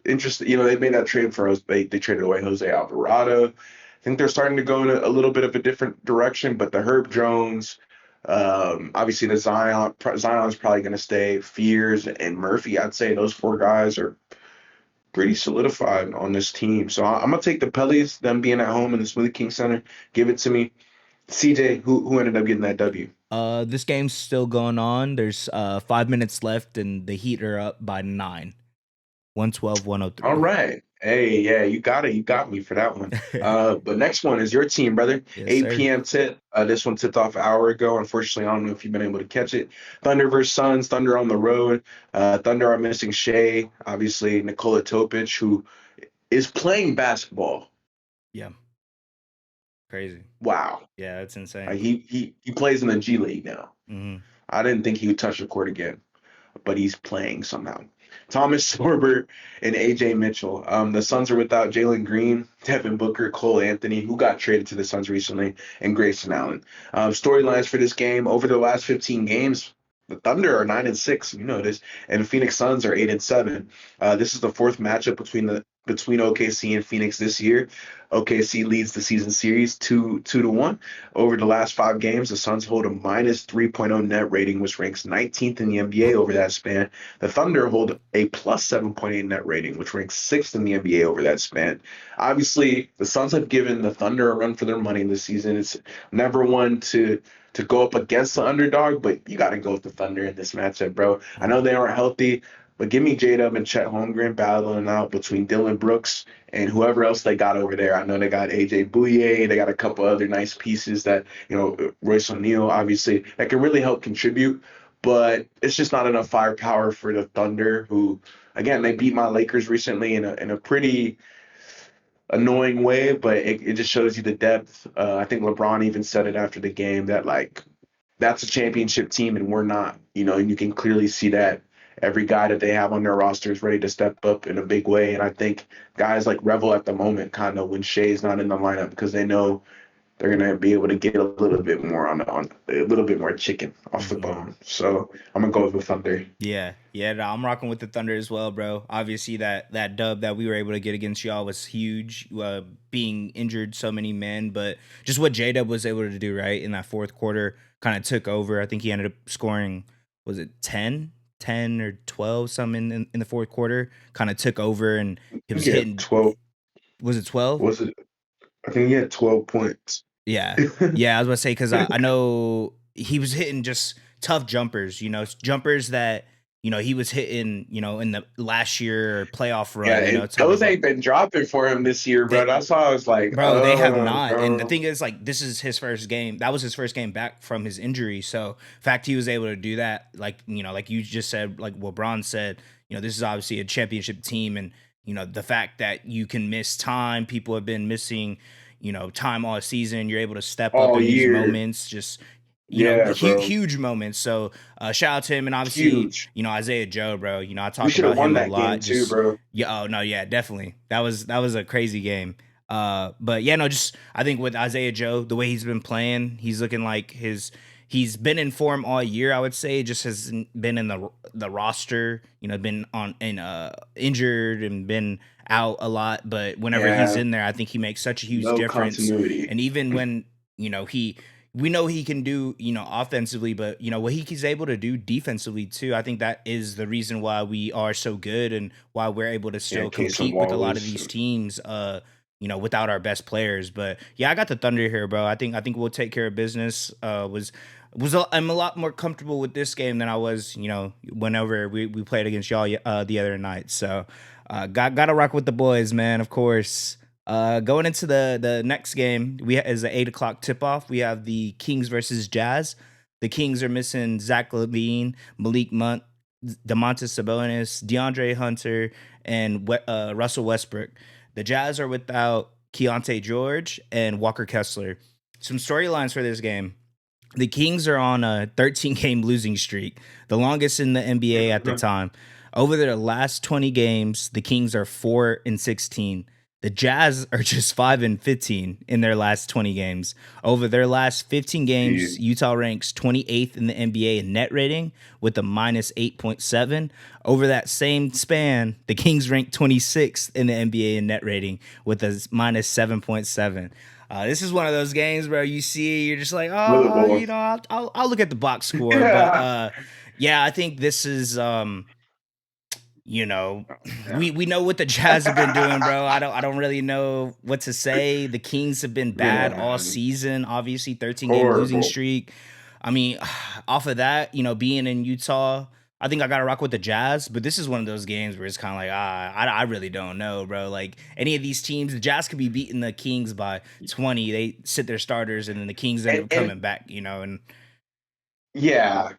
Speaker 1: interest. They made that trade for us. They traded away Jose Alvarado. I think they're starting to go in a little bit of a different direction, but the Herb Jones, obviously the Zion's probably going to stay. Fears and Murphy, I'd say those four guys are pretty solidified on this team. So I'm gonna take the Pellies, them being at home in the Smoothie King Center. Give it to me. CJ, who ended up getting that W?
Speaker 2: this game's still going on. There's 5 minutes left, and the Heat are up by 9. 112,
Speaker 1: All
Speaker 2: 103.
Speaker 1: right. Hey, yeah, you got it. You got me for that one. But next one is your team, brother.
Speaker 2: Yes,
Speaker 1: 8
Speaker 2: sir.
Speaker 1: p.m. tip. This one tipped off an hour ago. Unfortunately, I don't know if you've been able to catch it. Thunder versus Suns. Thunder on the road. Thunder are missing Shea, obviously Nikola Topic, who is playing basketball.
Speaker 2: Yeah, crazy.
Speaker 1: Wow.
Speaker 2: Yeah, that's insane.
Speaker 1: He plays in the G League now.
Speaker 2: Hmm.
Speaker 1: I didn't think he would touch the court again, but he's playing somehow. Thomas Sorber and AJ Mitchell. The Suns are without Jalen Green, Devin Booker, Cole Anthony, who got traded to the Suns recently, and Grayson Allen. Storylines for this game over the last 15 games. The Thunder are 9-6, you know this, and Phoenix Suns are 8-7. This is the fourth matchup between OKC and Phoenix this year. OKC leads the season series 2-1. Over the last 5 games, the Suns hold a minus 3.0 net rating, which ranks 19th in the NBA over that span. The Thunder hold a plus 7.8 net rating, which ranks 6th in the NBA over that span. Obviously, the Suns have given the Thunder a run for their money this season. It's never one to go up against the underdog, but you got to go with the Thunder in this matchup, bro. I know they aren't healthy, but give me J-Dub and Chet Holmgren battling out between Dylan Brooks and whoever else they got over there. I know they got AJ Bouye. They got a couple other nice pieces that, Royce O'Neal, obviously, that can really help contribute. But it's just not enough firepower for the Thunder, who, again, they beat my Lakers recently in a pretty annoying way, but it just shows you the depth. I think LeBron even said it after the game that, like, that's a championship team and we're not, and you can clearly see that every guy that they have on their roster is ready to step up in a big way. And I think guys like revel at the moment kind of when Shea's not in the lineup because they know they're gonna be able to get a little bit more on a little bit more chicken off the
Speaker 2: Hmm.
Speaker 1: bone. So I'm gonna go with the Thunder.
Speaker 2: Yeah, yeah, no, I'm rocking with the Thunder as well, bro. Obviously, that dub that we were able to get against y'all was huge. Being injured so many men, but just what J Dub was able to do right in that fourth quarter kind of took over. I think he ended up scoring, was it 10 or 12, something in the fourth quarter. Kind of took over, and he was
Speaker 1: Yeah,
Speaker 2: hitting.
Speaker 1: 12.
Speaker 2: Was it 12?
Speaker 1: Was it? I think he had 12 points.
Speaker 2: Yeah, yeah. I was about to say because I know he was hitting just tough jumpers. Jumpers that he was hitting, in the last year playoff
Speaker 1: Yeah,
Speaker 2: run,
Speaker 1: and
Speaker 2: talking
Speaker 1: those
Speaker 2: about
Speaker 1: ain't been dropping for him this year, bro.
Speaker 2: they,
Speaker 1: That's why I was like,
Speaker 2: bro, they have
Speaker 1: oh,
Speaker 2: not. And the
Speaker 1: bro.
Speaker 2: thing is, like, this is his first game. That was his first game back from his injury. So, fact he was able to do that, like, like you just said, like what Braun said, this is obviously a championship team. And, the fact that you can miss time, people have been missing, time all season. You're able to step up
Speaker 1: All
Speaker 2: in these
Speaker 1: year.
Speaker 2: moments, just,
Speaker 1: Yeah, bro.
Speaker 2: huge moments. So, shout out to him. And obviously,
Speaker 1: Huge.
Speaker 2: Isaiah Joe, bro. I
Speaker 1: We
Speaker 2: talk
Speaker 1: should have
Speaker 2: about
Speaker 1: won
Speaker 2: him a
Speaker 1: that game
Speaker 2: lot.
Speaker 1: too,
Speaker 2: Just,
Speaker 1: bro.
Speaker 2: yeah, oh, no, yeah, definitely. That was a crazy game. But yeah, no, just I think with Isaiah Joe, the way he's been playing, he's looking like he's been in form all year. I would say just has been in the roster, been on and injured and been out a lot. But whenever he's
Speaker 1: Yeah,
Speaker 2: in there, I think he makes such a huge
Speaker 1: no
Speaker 2: difference.
Speaker 1: continuity.
Speaker 2: And even when we know he can do offensively, but what he's able to do defensively too. I think that is the reason why we are so good and why we're able to
Speaker 1: Yeah,
Speaker 2: still
Speaker 1: Case and
Speaker 2: compete with a lot of
Speaker 1: Wallace.
Speaker 2: these teams. Without our best players. But yeah, I got the Thunder here, bro. I think we'll take care of business. I'm a lot more comfortable with this game than I was, whenever we played against y'all the other night. So gotta rock with the boys, man. Of course. Going into the next game, is the 8 o'clock tip off. We have the Kings versus Jazz. The Kings are missing Zach LaVine, Malik Monk, Demontis Sabonis, DeAndre Hunter, and Russell Westbrook. The Jazz are without Keontae George and Walker Kessler. Some storylines for this game. The Kings are on a 13-game losing streak, the longest in the NBA at the time. Over their last 20 games, the Kings are 4-16. The Jazz are just 5-15 in their last 20 games. Over their last 15 games,
Speaker 1: Dude,
Speaker 2: Utah ranks 28th in the NBA in net rating with a minus 8.7. Over that same span, the Kings ranked 26th in the NBA in net rating with a minus 7.7. This is one of those games where you see you're just like, oh,
Speaker 1: Liverpool.
Speaker 2: I'll look at the box score, but
Speaker 1: Yeah.
Speaker 2: yeah, I think this is you know,
Speaker 1: Yeah.
Speaker 2: we know what the Jazz have been doing, bro. I don't really know what to say. The Kings have been bad all
Speaker 1: Man,
Speaker 2: season. Obviously, 13-game losing
Speaker 1: horrible.
Speaker 2: streak. I mean, off of that, being in Utah, I think I got to rock with the Jazz. But this is one of those games where it's kind of like, I really don't know, bro. Like any of these teams, the Jazz could be beating the Kings by 20. They sit their starters, and then the Kings end
Speaker 1: And
Speaker 2: up
Speaker 1: and
Speaker 2: coming back, and
Speaker 1: yeah,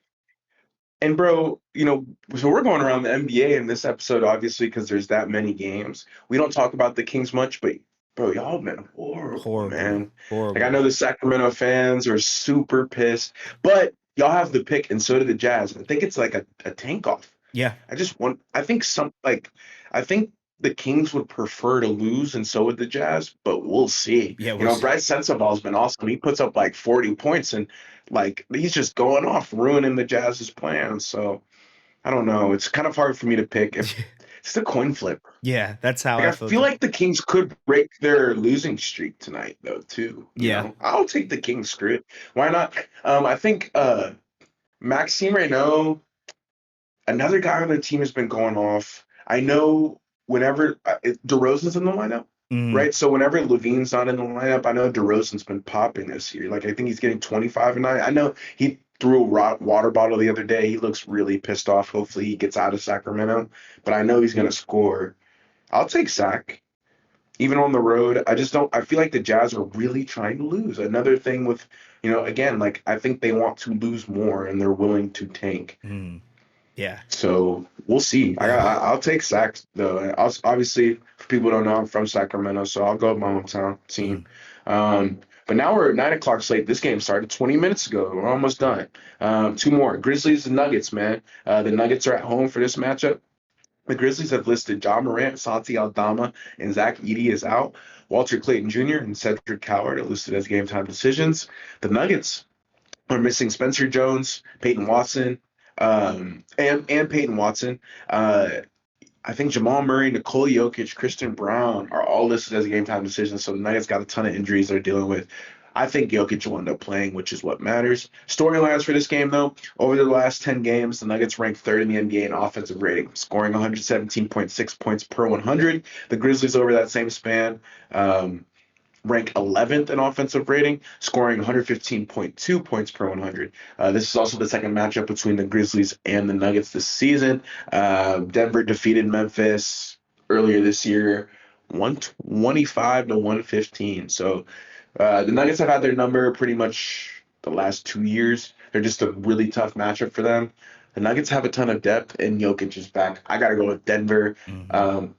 Speaker 1: and bro, so we're going around the NBA in this episode, obviously, because there's that many games. We don't talk about the Kings much, but bro, y'all been horrible,
Speaker 2: horrible,
Speaker 1: man. Like I
Speaker 2: horrible.
Speaker 1: know the Sacramento fans are super pissed, but y'all have the pick, and so do the Jazz. I think it's like a tank off.
Speaker 2: Yeah,
Speaker 1: I think the Kings would prefer to lose, and so would the Jazz, but we'll see.
Speaker 2: yeah, we'll see.
Speaker 1: Brad Sensabaugh's been awesome. He puts up like 40 points, and like he's just going off, ruining the Jazz's plans. So I don't know. It's kind of hard for me to pick. If it's the coin flip.
Speaker 2: Yeah, that's how
Speaker 1: Like
Speaker 2: I
Speaker 1: I
Speaker 2: feel
Speaker 1: feel
Speaker 2: too.
Speaker 1: like the Kings could break their losing streak tonight, though. Too.
Speaker 2: Yeah.
Speaker 1: I'll take the Kings. Screw it. Why not? I think Maxime Renault, another guy on the team, has been going off. I know whenever DeRozan's in the lineup,
Speaker 2: Mhm.
Speaker 1: right? So whenever Levine's not in the lineup, I know DeRozan's been popping this year. Like I think he's getting 25 a night. I know he threw a water bottle the other day. He looks really pissed off. Hopefully he gets out of Sacramento, but I know he's gonna score. I'll take Sac. Even on the road, I just don't. I feel like the Jazz are really trying to lose. Another thing with, again, like I think they want to lose more and they're willing to tank.
Speaker 2: Mm. Yeah.
Speaker 1: So we'll see. I'll take Sac though. Obviously, for people who don't know, I'm from Sacramento, so I'll go with my hometown team.
Speaker 2: Mm.
Speaker 1: But now we're at 9 o'clock slate. This game started 20 minutes ago. We're almost done. Two more. Grizzlies and Nuggets, man. The Nuggets are at home for this matchup. The Grizzlies have listed John Morant, Santi Aldama, and Zach Edey as out. Walter Clayton Jr. and Cedric Coward are listed as game time decisions. The Nuggets are missing Spencer Jones, Peyton Watson, and Peyton Watson. I think Jamal Murray, Nikola Jokic, Christian Brown are all listed as game time decisions. So the Nuggets got a ton of injuries they're dealing with. I think Jokic will end up playing, which is what matters. Storylines for this game, though, over the last 10 games, the Nuggets ranked third in the NBA in offensive rating, scoring 117.6 points per 100. The Grizzlies over that same span, rank 11th in offensive rating, scoring 115.2 points per 100. This is also the second matchup between the Grizzlies and the Nuggets this season. Denver defeated Memphis earlier this year, 125 to 115. So the Nuggets have had their number pretty much the last 2 years. They're just a really tough matchup for them. The Nuggets have a ton of depth, and Jokic is back. I got to go with Denver.
Speaker 2: Hmm.
Speaker 1: Um,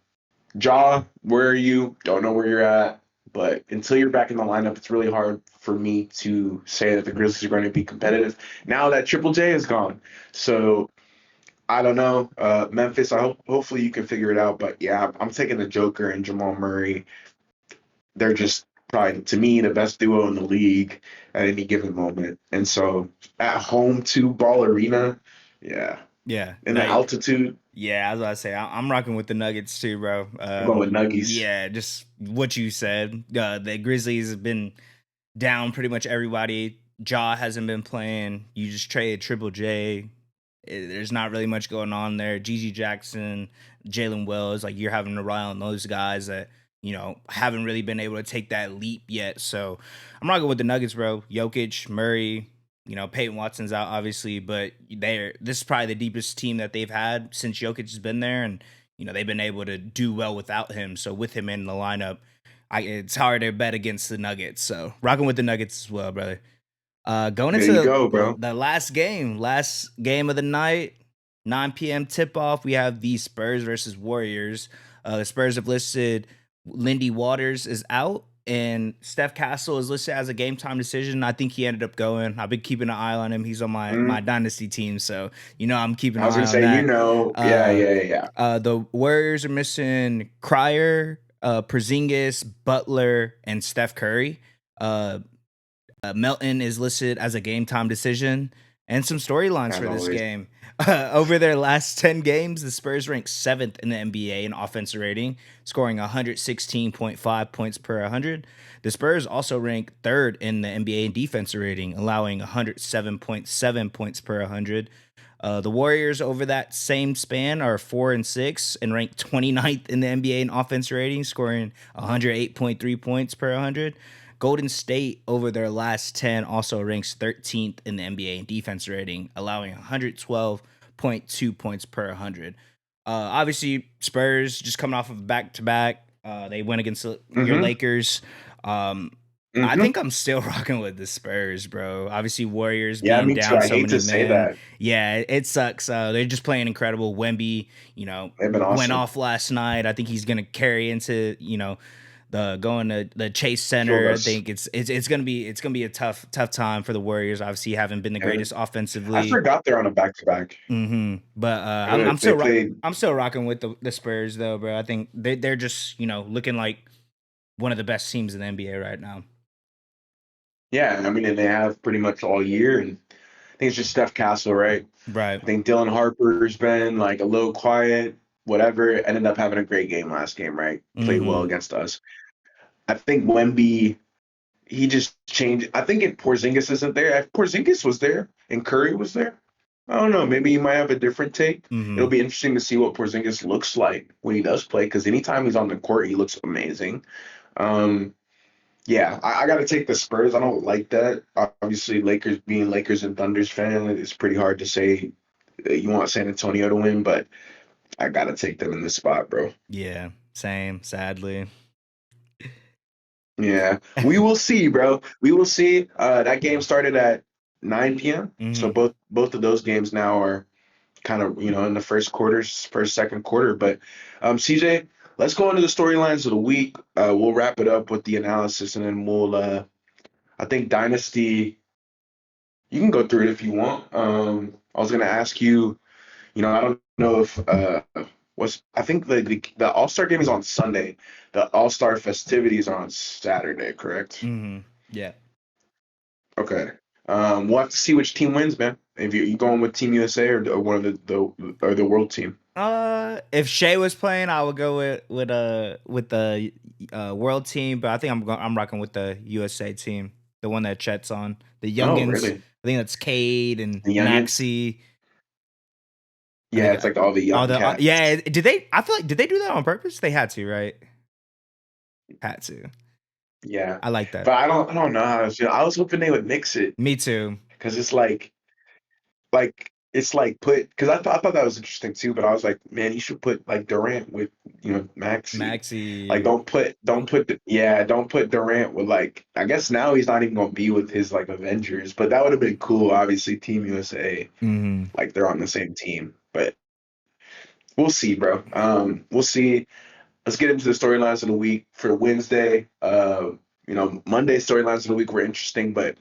Speaker 1: Jaw, where are you? Don't know where you're at, but until you're back in the lineup, it's really hard for me to say that the Grizzlies are going to be competitive. Now that Triple J is gone, so I don't know. Memphis, hopefully you can figure it out. But yeah, I'm taking the Joker and Jamal Murray. They're just probably to me the best duo in the league at any given moment. And so at home to Ball Arena, yeah,
Speaker 2: Yeah,
Speaker 1: in the altitude,
Speaker 2: yeah. I was about to say I'm rocking with the Nuggets too, bro.
Speaker 1: I'm going with Nuggies.
Speaker 2: Yeah, just what you said. The Grizzlies have been down pretty much everybody. Jaw hasn't been playing. You just traded Triple J. There's not really much going on there. Gigi Jackson, Jalen Wells, like you're having to rely on those guys that haven't really been able to take that leap yet. So I'm rocking with the Nuggets, bro. Jokic, Murray, Peyton Watson's out obviously, but this is probably the deepest team that they've had since Jokic has been there, and they've been able to do well without him. So with him in the lineup, it's hard to bet against the Nuggets. So rocking with the Nuggets as well, brother. Going
Speaker 1: There you
Speaker 2: into
Speaker 1: go,
Speaker 2: the,
Speaker 1: bro.
Speaker 2: the last game of the night, 9 p.m. tip off. We have the Spurs versus Warriors. The Spurs have listed Lindy Waters is out, and Steph Castle is listed as a game time decision. I think he ended up going. I've been keeping an eye on him. He's on my
Speaker 1: Mm.
Speaker 2: Dynasty team, so I'm keeping
Speaker 1: I
Speaker 2: an
Speaker 1: was
Speaker 2: eye
Speaker 1: gonna
Speaker 2: on
Speaker 1: say,
Speaker 2: that.
Speaker 1: yeah,
Speaker 2: Uh,
Speaker 1: yeah, yeah.
Speaker 2: the Warriors are missing Cryer, Porzingis, Butler, and Steph Curry. Uh, Melton is listed as a game time decision, and some storylines
Speaker 1: As
Speaker 2: for this
Speaker 1: always.
Speaker 2: game. Over their last 10 games, the Spurs ranked seventh in the NBA in offensive rating, scoring 116.5 points per 100. The Spurs also ranked third in the NBA in defensive rating, allowing 107.7 points per 100. The Warriors over that same span are 4 and 6 and ranked 29th in the NBA in offense rating, scoring 108.3 points per 100. Golden State over their last 10 also ranks 13th in the NBA in defense rating, allowing 112.2 points per 100. Obviously, Spurs just coming off of back to back. They went against your
Speaker 1: Mm-hmm.
Speaker 2: Lakers. Um, I
Speaker 1: Mm-hmm.
Speaker 2: think I'm still rocking with the Spurs, bro. Obviously, Warriors
Speaker 1: Yeah,
Speaker 2: being
Speaker 1: me too.
Speaker 2: down
Speaker 1: I
Speaker 2: so
Speaker 1: hate
Speaker 2: many
Speaker 1: to say
Speaker 2: men.
Speaker 1: that.
Speaker 2: Yeah, it sucks. They're just playing incredible. Wemby,
Speaker 1: They've been
Speaker 2: went
Speaker 1: awesome.
Speaker 2: off last night. I think he's gonna carry into the going to the Chase
Speaker 1: Killed
Speaker 2: Center. I
Speaker 1: us.
Speaker 2: think it's gonna be a tough time for the Warriors. Obviously, haven't been the
Speaker 1: Yeah.
Speaker 2: greatest
Speaker 1: I
Speaker 2: offensively.
Speaker 1: forgot they're on a back-to-back.
Speaker 2: But I'm
Speaker 1: They
Speaker 2: still
Speaker 1: played.
Speaker 2: I'm still rocking with the Spurs though, bro. I think they're just looking like one of the best teams in the NBA right now.
Speaker 1: Yeah, I mean, and they have pretty much all year. And I think it's just Steph Castle, right?
Speaker 2: Right.
Speaker 1: I think Dylan Harper's been like a little quiet, whatever. Ended up having a great game last game, right? Played well
Speaker 2: Mm-hmm.
Speaker 1: against us. I think Wemby, he just changed. I think if Porzingis isn't there, if Porzingis was there and Curry was there, I don't know. Maybe he might have a different take. It'll
Speaker 2: Mm-hmm.
Speaker 1: be interesting to see what Porzingis looks like when he does play, because anytime he's on the court, he looks amazing. Um, yeah, I got to take the Spurs. I don't like that. Obviously, Lakers being Lakers and Thunder's fan, it's pretty hard to say you want San Antonio to win, but I got to take them in this spot, bro.
Speaker 2: Yeah. Same. Sadly.
Speaker 1: Yeah, we will see, bro. We will see. That game started at 9 p.m. So
Speaker 2: Mm-hmm.
Speaker 1: both of those games now are kind of in the first quarters, first second quarter. But CJ, let's go into the storylines of the week. We'll wrap it up with the analysis, and then we'll. I think Dynasty. You can go through it if you want. I was gonna ask you. I don't know if what's. I think the All Star game is on Sunday. The All Star festivities are on Saturday, correct?
Speaker 2: Mm-hmm. Yeah.
Speaker 1: Okay. We'll have to see which team wins, man. If you going with Team USA or one of the world team.
Speaker 2: If Shea was playing, I would go with the world team, but I think I'm rocking with the USA team, the one that Chet's on, the
Speaker 1: Oh,
Speaker 2: youngins.
Speaker 1: really?
Speaker 2: I think that's Cade and
Speaker 1: The youngins?
Speaker 2: Maxi. I
Speaker 1: Yeah,
Speaker 2: think
Speaker 1: it's like all the
Speaker 2: all
Speaker 1: young
Speaker 2: the
Speaker 1: cats.
Speaker 2: yeah. Did they? I feel like did they do that on purpose? They had to, right? Had to.
Speaker 1: Yeah,
Speaker 2: I like that.
Speaker 1: but I don't know how I feel. I was hoping they would mix it
Speaker 2: Me too.
Speaker 1: because it's it's like put because I thought that was interesting too. But I was like, man, you should put like Durant with Maxi. Like
Speaker 2: Maxi.
Speaker 1: don't put Durant with like I guess now he's not even gonna be with his like Avengers, but that would have been cool. Obviously, Team USA,
Speaker 2: Hmm.
Speaker 1: like they're on the same team, but we'll see, bro. We'll see. Let's get into the storylines of the week for Wednesday. Monday storylines of the week were interesting, but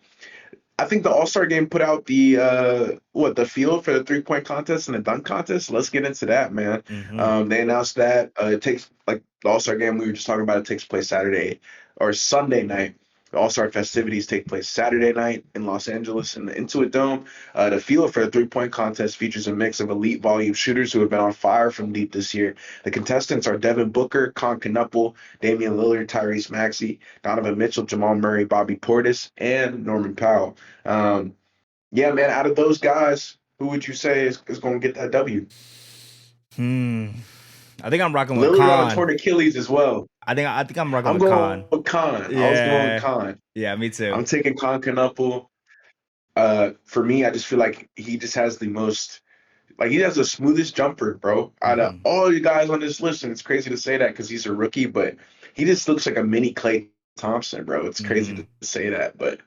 Speaker 1: I think the All Star game put out the field for the 3-point contest and the dunk contest. Let's get into that, man.
Speaker 2: Hmm.
Speaker 1: They announced that it takes like the All Star game we were just talking about. It takes place Saturday or Sunday night. The All Star festivities take place Saturday night in Los Angeles in the Intuit Dome. The field for the 3-point contest features a mix of elite volume shooters who have been on fire from deep this year. The contestants are Devin Booker, Con Knuppel, Damian Lillard, Tyrese Maxey, Donovan Mitchell, Jamal Murray, Bobby Portis, and Norman Powell. Um, yeah, man, out of those guys, who would you say is going to get that W?
Speaker 2: Hmm. I think I'm rocking with
Speaker 1: Lillard on a
Speaker 2: Khan.
Speaker 1: torn Achilles as well.
Speaker 2: I think I'm rocking
Speaker 1: I'm
Speaker 2: with
Speaker 1: going
Speaker 2: Khan.
Speaker 1: with Khan. I was going with
Speaker 2: Yeah.
Speaker 1: Khan.
Speaker 2: Yeah, me too.
Speaker 1: I'm taking Con Knuppel. For me, I just feel like he just has the most, like he has the smoothest jumper, bro. Out of
Speaker 2: Hmm.
Speaker 1: all you guys on this list, and it's crazy to say that because he's a rookie, but he just looks like a mini Klay Thompson, bro. It's crazy
Speaker 2: Hmm.
Speaker 1: to say that, but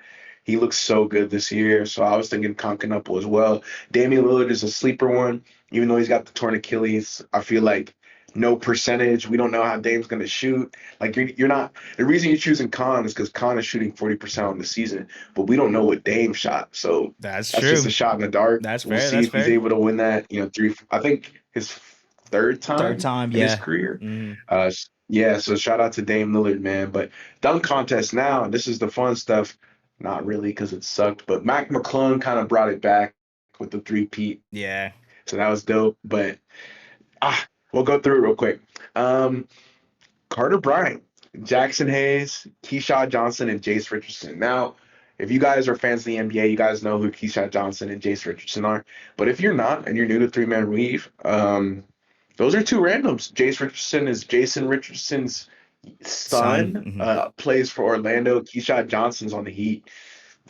Speaker 1: he looks so good this year. So I was thinking Conkanople as well. Damian Lillard is a sleeper one, even though he's got the torn Achilles. I feel like no percentage. We don't know how Dame's gonna shoot. Like you're not. The reason you're choosing Con is because Con is shooting 40% on the season, but we don't know what Dame shot. So
Speaker 2: That's
Speaker 1: that's just
Speaker 2: true.
Speaker 1: a shot in the dark.
Speaker 2: That's
Speaker 1: We'll
Speaker 2: fair.
Speaker 1: see
Speaker 2: That's
Speaker 1: if he's
Speaker 2: fair.
Speaker 1: able to win that. Three. I think his third
Speaker 2: Third
Speaker 1: time
Speaker 2: time,
Speaker 1: in his
Speaker 2: yeah.
Speaker 1: career.
Speaker 2: Hmm.
Speaker 1: Yeah. So shout out to Dame Lillard, man. But dunk contest now. This is the fun stuff. Not really because it sucked, but Mac McClung kind of brought it back with the three-peat.
Speaker 2: Yeah.
Speaker 1: So that was dope. But we'll go through it real quick. Um, Carter Bryant, Jackson Hayes, Keyshawn Johnson, and Jace Richardson. Now, if you guys are fans of the NBA, you guys know who Keyshawn Johnson and Jace Richardson are. But if you're not and you're new to Three Man Weave, those are two randoms. Jace Richardson is Jason Richardson's
Speaker 2: Son.
Speaker 1: son,
Speaker 2: Hmm.
Speaker 1: plays for Orlando. Keyshawn Johnson's on the Heat,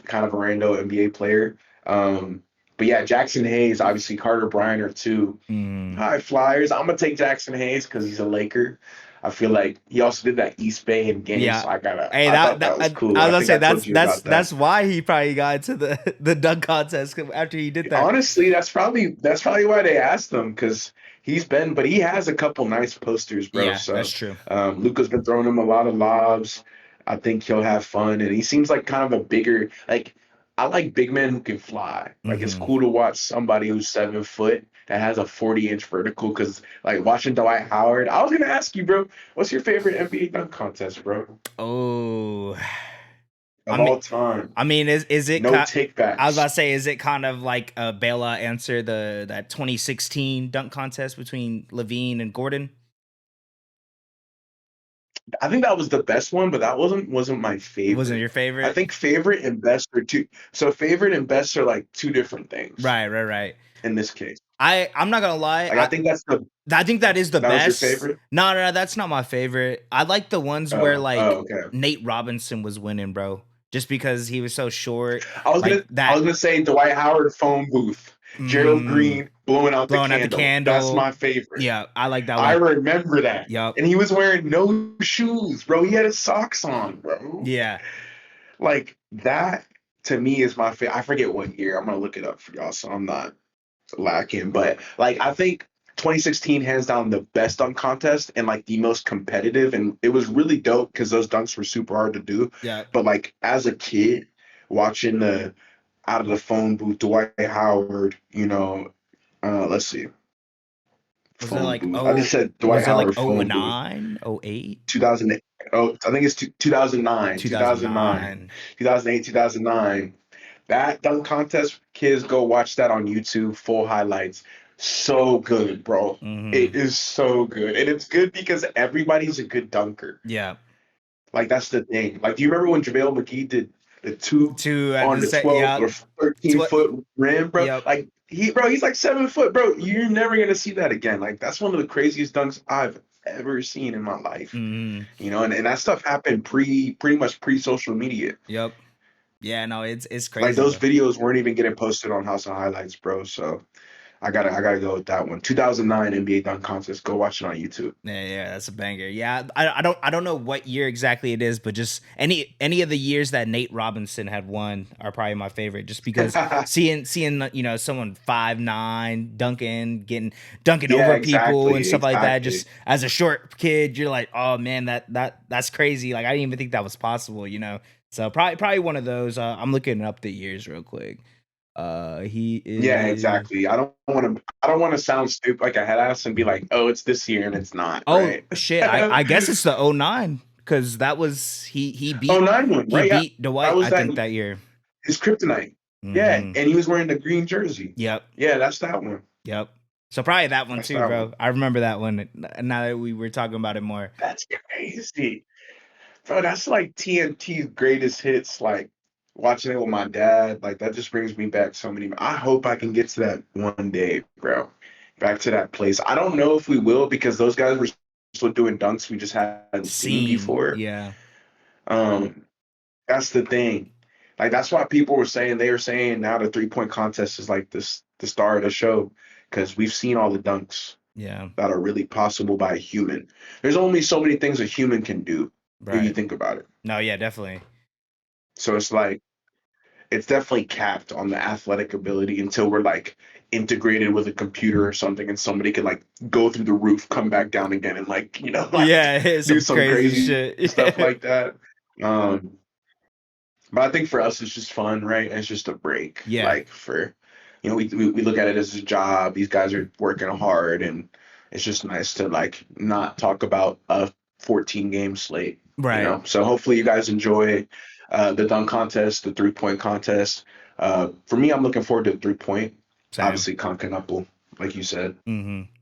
Speaker 1: kind of a rando NBA player. Um, but yeah, Jackson Hayes, obviously Carter Bryant are two
Speaker 2: Hmm.
Speaker 1: high flyers. I'm gonna take Jackson Hayes because he's a Laker. I feel like he also did that East Bay in game,
Speaker 2: Yeah.
Speaker 1: so
Speaker 2: Hey,
Speaker 1: I thought that was cool.
Speaker 2: I was
Speaker 1: I
Speaker 2: gonna
Speaker 1: think
Speaker 2: say
Speaker 1: I told you about that.
Speaker 2: that's why he probably got into the dunk contest after he did that.
Speaker 1: Honestly, that's probably why they asked him because but he has a couple nice posters, bro.
Speaker 2: Yeah, that's
Speaker 1: So
Speaker 2: true.
Speaker 1: Luka's been throwing him a lot of lobs. I think he'll have fun, and he seems like kind of a bigger like. I like big men who can fly. Like it's
Speaker 2: Hmm.
Speaker 1: cool to watch somebody who's 7 foot that has a 40-inch vertical. Because like watching Dwight Howard, I was gonna ask you, bro, what's your favorite NBA dunk contest, bro,
Speaker 2: Oh, I
Speaker 1: of
Speaker 2: mean,
Speaker 1: all time?
Speaker 2: is it?
Speaker 1: No
Speaker 2: I was about
Speaker 1: takebacks.
Speaker 2: to say, is it kind of like a bailout answer that 2016 dunk contest between Levine and Gordon?
Speaker 1: I think that was the best one, but that wasn't my
Speaker 2: Wasn't
Speaker 1: favorite.
Speaker 2: your
Speaker 1: I
Speaker 2: favorite?
Speaker 1: think favorite and best are two. So favorite and best are like two different things
Speaker 2: Right, right, right.
Speaker 1: in this case.
Speaker 2: I'm not gonna lie.
Speaker 1: Like I think
Speaker 2: I think that is the
Speaker 1: that was your
Speaker 2: best.
Speaker 1: favorite.
Speaker 2: No, no, no, that's not my favorite. I like the ones where
Speaker 1: Oh,
Speaker 2: like
Speaker 1: okay.
Speaker 2: Nate Robinson was winning, bro. Just because he was so short, like
Speaker 1: I
Speaker 2: that.
Speaker 1: was gonna say Dwight Howard phone booth, Gerald
Speaker 2: Mm,
Speaker 1: Green blowing out the
Speaker 2: blowing out the
Speaker 1: candle. That's
Speaker 2: candle.
Speaker 1: my favorite.
Speaker 2: Yeah, I like that
Speaker 1: I
Speaker 2: one.
Speaker 1: remember that.
Speaker 2: Yup.
Speaker 1: And he was wearing no shoes, bro. He had his socks on, bro.
Speaker 2: Yeah.
Speaker 1: Like that to me is my favorite. I forget what year. I'm gonna look it up for y'all, so I'm not lacking. But like I think 2016 hands down the best dunk contest and like the most competitive, and it was really dope because those dunks were super hard to do.
Speaker 2: Yeah.
Speaker 1: But like as a kid, watching the out of the phone booth, Dwight Howard, let's see,
Speaker 2: Was it
Speaker 1: phone
Speaker 2: like
Speaker 1: booth. I just said Dwight
Speaker 2: was it like
Speaker 1: Howard phone booth.
Speaker 2: 09, 08,
Speaker 1: 2008. Oh, I think it's 2009, 2009,
Speaker 2: 2009?
Speaker 1: 2008, 2009. That dunk contest, kids, go watch that on YouTube, full highlights. So good, bro. It
Speaker 2: Mm-hmm.
Speaker 1: is so good. And it's good because everybody's a good dunker.
Speaker 2: Yeah.
Speaker 1: Like, that's the thing. Like, do you remember when JaVale McGee did the two
Speaker 2: Two at
Speaker 1: on
Speaker 2: the
Speaker 1: the
Speaker 2: set.
Speaker 1: 12
Speaker 2: Yeah.
Speaker 1: or 13 foot rim, bro?
Speaker 2: Yep.
Speaker 1: Like, he's like 7 foot, bro. You're never going to see that again. Like, that's one of the craziest dunks I've ever seen in my life.
Speaker 2: Mm-hmm.
Speaker 1: And that stuff happened pretty much pre-social media.
Speaker 2: Yep. Yeah, no, it's
Speaker 1: Like
Speaker 2: crazy
Speaker 1: those
Speaker 2: though.
Speaker 1: videos weren't even getting posted on House of Highlights, bro. So I gotta go with that one. 2009 NBA dunk contest. Go watch it on YouTube.
Speaker 2: Yeah, that's a banger. Yeah, I don't know what year exactly it is, but just any of the years that Nate Robinson had won are probably my favorite. Just because seeing someone 5'9" dunking
Speaker 1: Yeah,
Speaker 2: over people and
Speaker 1: exactly,
Speaker 2: stuff like that.
Speaker 1: exactly.
Speaker 2: Just as a short kid, you're like, oh man, that's crazy. Like I didn't even think that was possible. So probably one of those. I'm looking up the years real quick. He
Speaker 1: Yeah,
Speaker 2: is.
Speaker 1: exactly. I don't want to sound stupid like a head ass and be like, oh, it's this year and it's not,
Speaker 2: Oh
Speaker 1: right?
Speaker 2: shit! I guess it's the '09 because that was he
Speaker 1: Oh,
Speaker 2: beat
Speaker 1: 9 one,
Speaker 2: he
Speaker 1: right? Yeah.
Speaker 2: beat
Speaker 1: That
Speaker 2: Dwight
Speaker 1: was
Speaker 2: I
Speaker 1: that
Speaker 2: think that year.
Speaker 1: his kryptonite. Yeah,
Speaker 2: Hmm.
Speaker 1: and he was wearing the green jersey.
Speaker 2: Yep.
Speaker 1: Yeah, that's that one.
Speaker 2: Yep. So probably that one
Speaker 1: That's
Speaker 2: too,
Speaker 1: that one.
Speaker 2: bro. I remember that one. Now that we were talking about it more.
Speaker 1: That's crazy. Bro, that's like TNT's greatest hits. Like watching it with my dad, like that just brings me back so many. I hope I can get to that one day, bro. Back to that place. I don't know if we will because those guys were still doing dunks we just hadn't seen
Speaker 2: Scene.
Speaker 1: before.
Speaker 2: Yeah.
Speaker 1: Um, that's the thing. Like that's why people were saying they were saying now the 3-point contest is like this the star of the show because we've seen all the dunks
Speaker 2: Yeah.
Speaker 1: that are really possible by a human. There's only so many things a human can do if you
Speaker 2: Right.
Speaker 1: think about it.
Speaker 2: No. Yeah. Definitely.
Speaker 1: So it's like it's definitely capped on the athletic ability until we're like integrated with a computer or something and somebody can like go through the roof, come back down again and like, like
Speaker 2: Yeah. It's
Speaker 1: do
Speaker 2: some
Speaker 1: some
Speaker 2: crazy
Speaker 1: crazy
Speaker 2: shit.
Speaker 1: stuff
Speaker 2: Yeah.
Speaker 1: like that. Um, but I think for us it's just fun, right? It's just a break.
Speaker 2: Yeah.
Speaker 1: Like for we look at it as a job. These guys are working hard and it's just nice to like not talk about a 14 game slate.
Speaker 2: Right.
Speaker 1: So hopefully you guys enjoy the dunk contest, the 3-point contest. For me, I'm looking forward to the 3-point.
Speaker 2: Same.
Speaker 1: Obviously, Concanapple, like you said.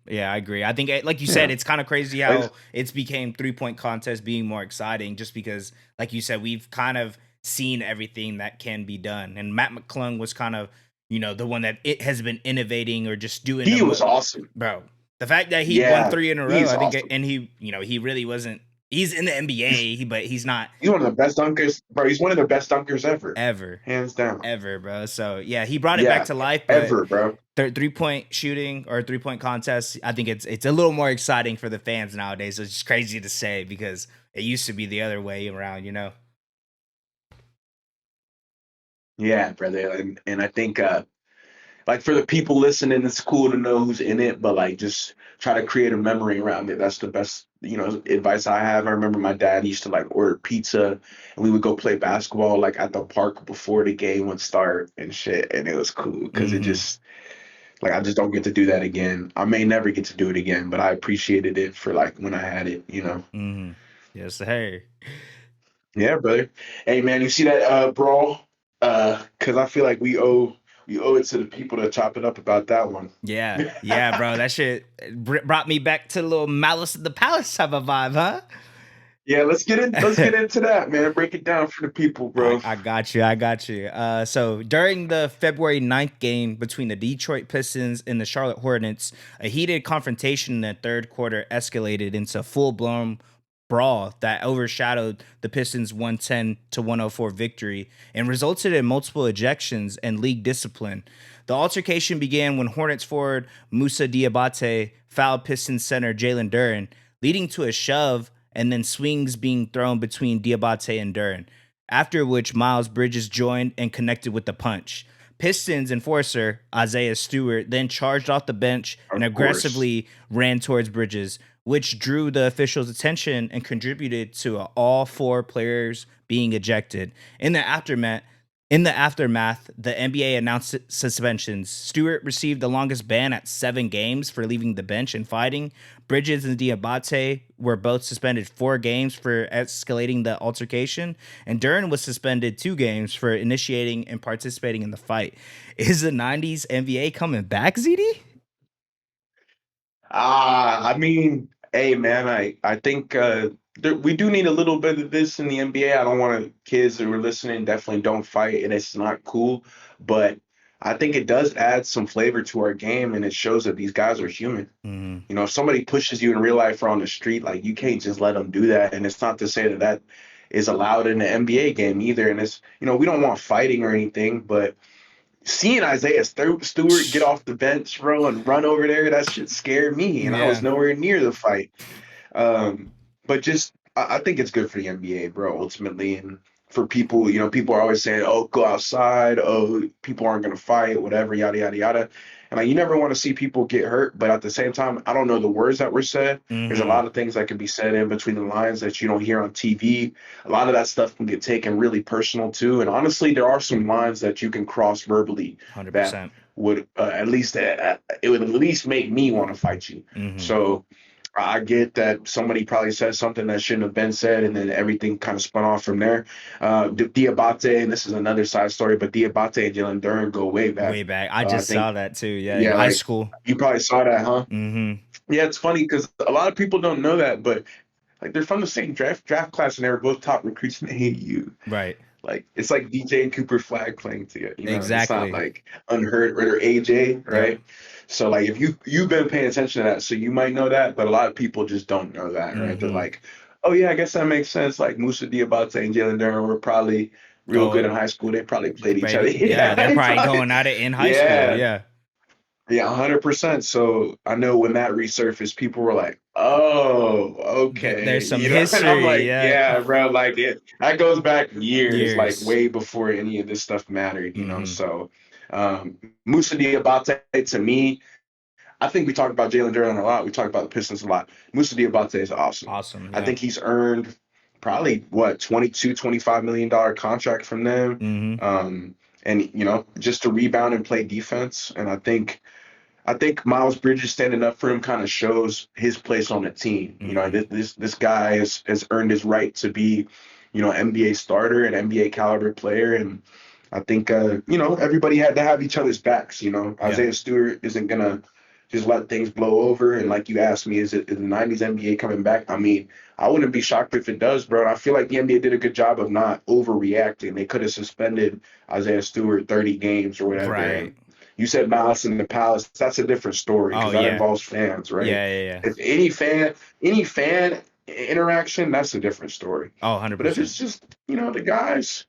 Speaker 2: Yeah, I agree. I think, like you said,
Speaker 1: Yeah.
Speaker 2: it's kind of crazy
Speaker 1: Like,
Speaker 2: how it's became 3-point contest being more exciting, just because, like you said, we've kind of seen everything that can be done, and Matt McClung was kind of, the one that it has been innovating or just doing
Speaker 1: he was awesome.
Speaker 2: bro. The fact that he won
Speaker 1: Yeah,
Speaker 2: 3 in a row,
Speaker 1: he's
Speaker 2: I think,
Speaker 1: awesome.
Speaker 2: and he really wasn't. He's in the NBA, but he's not
Speaker 1: He's one of the best dunkers, bro. He's one of the best dunkers ever,
Speaker 2: ever,
Speaker 1: hands down.
Speaker 2: ever, bro. So yeah, he brought it back
Speaker 1: Yeah,
Speaker 2: to life, but
Speaker 1: ever, bro.
Speaker 2: 3-point shooting or 3-point contest, I think it's a little more exciting for the fans nowadays. It's just crazy to say because it used to be the other way around.
Speaker 1: Yeah, brother. And I think like for the people listening, it's cool to know who's in it, but like just try to create a memory around it. That's the best, advice I have. I remember my dad used to like order pizza and we would go play basketball like at the park before the game would start and shit. And it was cool because it
Speaker 2: Hmm.
Speaker 1: just like I just don't get to do that again. I may never get to do it again, but I appreciated it for like when I had it.
Speaker 2: Hmm. Yes, sir.
Speaker 1: Yeah, brother. Hey man, you see that brawl? Cause I feel like we owe it to the people to chop it up about that one.
Speaker 2: Yeah, bro. That shit brought me back to a little Malice at the Palace type of vibe, huh?
Speaker 1: Yeah, let's get into that, man. Break it down for the people,
Speaker 2: I,
Speaker 1: bro.
Speaker 2: I got you. I got you. So during the February 9th game between the Detroit Pistons and the Charlotte Hornets, a heated confrontation in the third quarter escalated into full blown brawl that overshadowed the Pistons' 110-104 victory and resulted in multiple ejections and league discipline. The altercation began when Hornets forward Musa Diabate fouled Pistons center Jalen Duren, leading to a shove and then swings being thrown between Diabate and Duren, after which Miles Bridges joined and connected with the punch. Pistons enforcer Isaiah Stewart then charged off the bench and
Speaker 1: Of course.
Speaker 2: aggressively ran towards Bridges, which drew the officials' attention and contributed to all four players being ejected. In the aftermath, the NBA announced suspensions. Stewart received the longest ban at 7 games for leaving the bench and fighting. Bridges and Diabate were both suspended 4 games for escalating the altercation, and Duran was suspended 2 games for initiating and participating in the fight. Is the '90s NBA coming back, ZD?
Speaker 1: I mean, hey man, I think we do need a little bit of this in the NBA. I don't want kids that are listening definitely don't fight, and it's not cool. But I think it does add some flavor to our game, and it shows that these guys are human.
Speaker 2: Hmm.
Speaker 1: You know, if somebody pushes you in real life or on the street, like you can't just let them do that. And it's not to say that that is allowed in the NBA game either. And it's, you know, we don't want fighting or anything, but seeing Isaiah Stewart get off the bench, bro, and run over there, that shit scared me. And I was
Speaker 2: Yeah.
Speaker 1: nowhere near the fight. But just I think it's good for the NBA, bro, ultimately. And for people, you know, people are always saying, "Oh, go outside. Oh, people aren't gonna fight, whatever, yada yada yada." And like, you never want to see people get hurt, but at the same time, I don't know the words that were said. There's a
Speaker 2: Hmm.
Speaker 1: lot of things that can be said in between the lines that you don't hear on TV. A lot of that stuff can get taken really personal too. And honestly, there are some lines that you can cross verbally that
Speaker 2: 100%.
Speaker 1: would at least it would at least make me want to fight you.
Speaker 2: Hmm.
Speaker 1: So I get that somebody probably said something that shouldn't have been said, and then everything kind of spun off from there. Diabate, and this is another side story, but Diabate and Jalen Duren go way back.
Speaker 2: Way back. I
Speaker 1: I
Speaker 2: just
Speaker 1: think,
Speaker 2: saw that too. Yeah, in
Speaker 1: yeah,
Speaker 2: high
Speaker 1: like
Speaker 2: school.
Speaker 1: you probably saw that, huh?
Speaker 2: Hmm.
Speaker 1: Yeah, it's funny because a lot of people don't know that, but like they're from the same draft class, and they were both top recruits, and they hate you.
Speaker 2: Right.
Speaker 1: Like it's like DJ and Cooper Flag playing together. You know, it's not
Speaker 2: Exactly.
Speaker 1: like unheard or AJ,
Speaker 2: Yep.
Speaker 1: right? So like if you've been paying attention to that, so you might know that, but a lot of people just don't know that, right? They're
Speaker 2: Hmm.
Speaker 1: like, oh yeah, I guess that makes sense. Like Musa Diabate and Jalen Duren were probably real good
Speaker 2: Go.
Speaker 1: in high school. They probably played each other.
Speaker 2: Right. Yeah,
Speaker 1: Yeah,
Speaker 2: they're
Speaker 1: they
Speaker 2: probably
Speaker 1: probably,
Speaker 2: going at it in high school.
Speaker 1: yeah,
Speaker 2: Yeah.
Speaker 1: yeah, 100%. So I know when that resurfaced, people were like, "Oh,
Speaker 2: There's
Speaker 1: okay,"
Speaker 2: some
Speaker 1: you know. And I'm
Speaker 2: history.
Speaker 1: like,
Speaker 2: Yeah.
Speaker 1: "Yeah, bro. Like that goes back years, like
Speaker 2: Years.
Speaker 1: way before any of this stuff mattered, you know."
Speaker 2: Hmm.
Speaker 1: So, Musa Diabate to me, I think we talk about Jalen Duren a lot. We talk about the Pistons a lot. Musa Diabate is awesome.
Speaker 2: Awesome.
Speaker 1: I
Speaker 2: Yeah.
Speaker 1: think he's earned probably what 22, $25 million contract from them.
Speaker 2: Hmm.
Speaker 1: Um, and you know, just to rebound and play defense. And I think Miles Bridges standing up for him kind of shows his place on the team. You know,
Speaker 2: Hmm.
Speaker 1: this guy has earned his right to be, you know, NBA starter and NBA caliber player. And I think you know, everybody had to have each other's backs. You know,
Speaker 2: Yeah.
Speaker 1: Isaiah Stewart isn't gonna just let things blow over. And like you asked me, is the '90s NBA coming back? I mean, I wouldn't be shocked if it does, bro. And I feel like the NBA did a good job of not overreacting. They could have suspended Isaiah Stewart 30 games or whatever,
Speaker 2: Right.
Speaker 1: and you said Malice in the Palace. That's a different story
Speaker 2: Oh
Speaker 1: because that
Speaker 2: yeah.
Speaker 1: involves fans, right?
Speaker 2: Yeah. Yeah. Yeah.
Speaker 1: If any fan interaction, that's a different story.
Speaker 2: Oh,
Speaker 1: But if
Speaker 2: 100%.
Speaker 1: it's just, you know, the guys,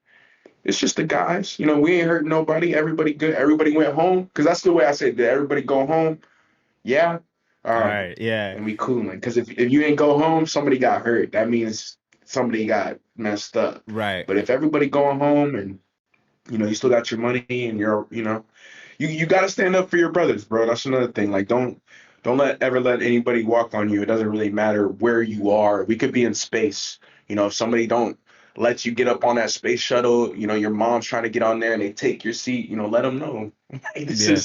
Speaker 1: it's just the guys. You know, we ain't hurt nobody. Everybody good. Everybody went home. Because that's the way I say, did everybody go home? Yeah. All
Speaker 2: All
Speaker 1: right.
Speaker 2: right. Yeah.
Speaker 1: And we cooling. Because if you ain't go home, somebody got hurt. That means somebody got messed up.
Speaker 2: Right.
Speaker 1: But if everybody going home and, you know, you still got your money and you're, you know, you got to stand up for your brothers, bro. That's another thing. Like, don't let anybody walk on you. It doesn't really matter where you are. We could be in space. You know, if somebody don't let you get up on that space shuttle, you know, your mom's trying to get on there and they take your seat. You know, let them know. Like,
Speaker 2: Yeah.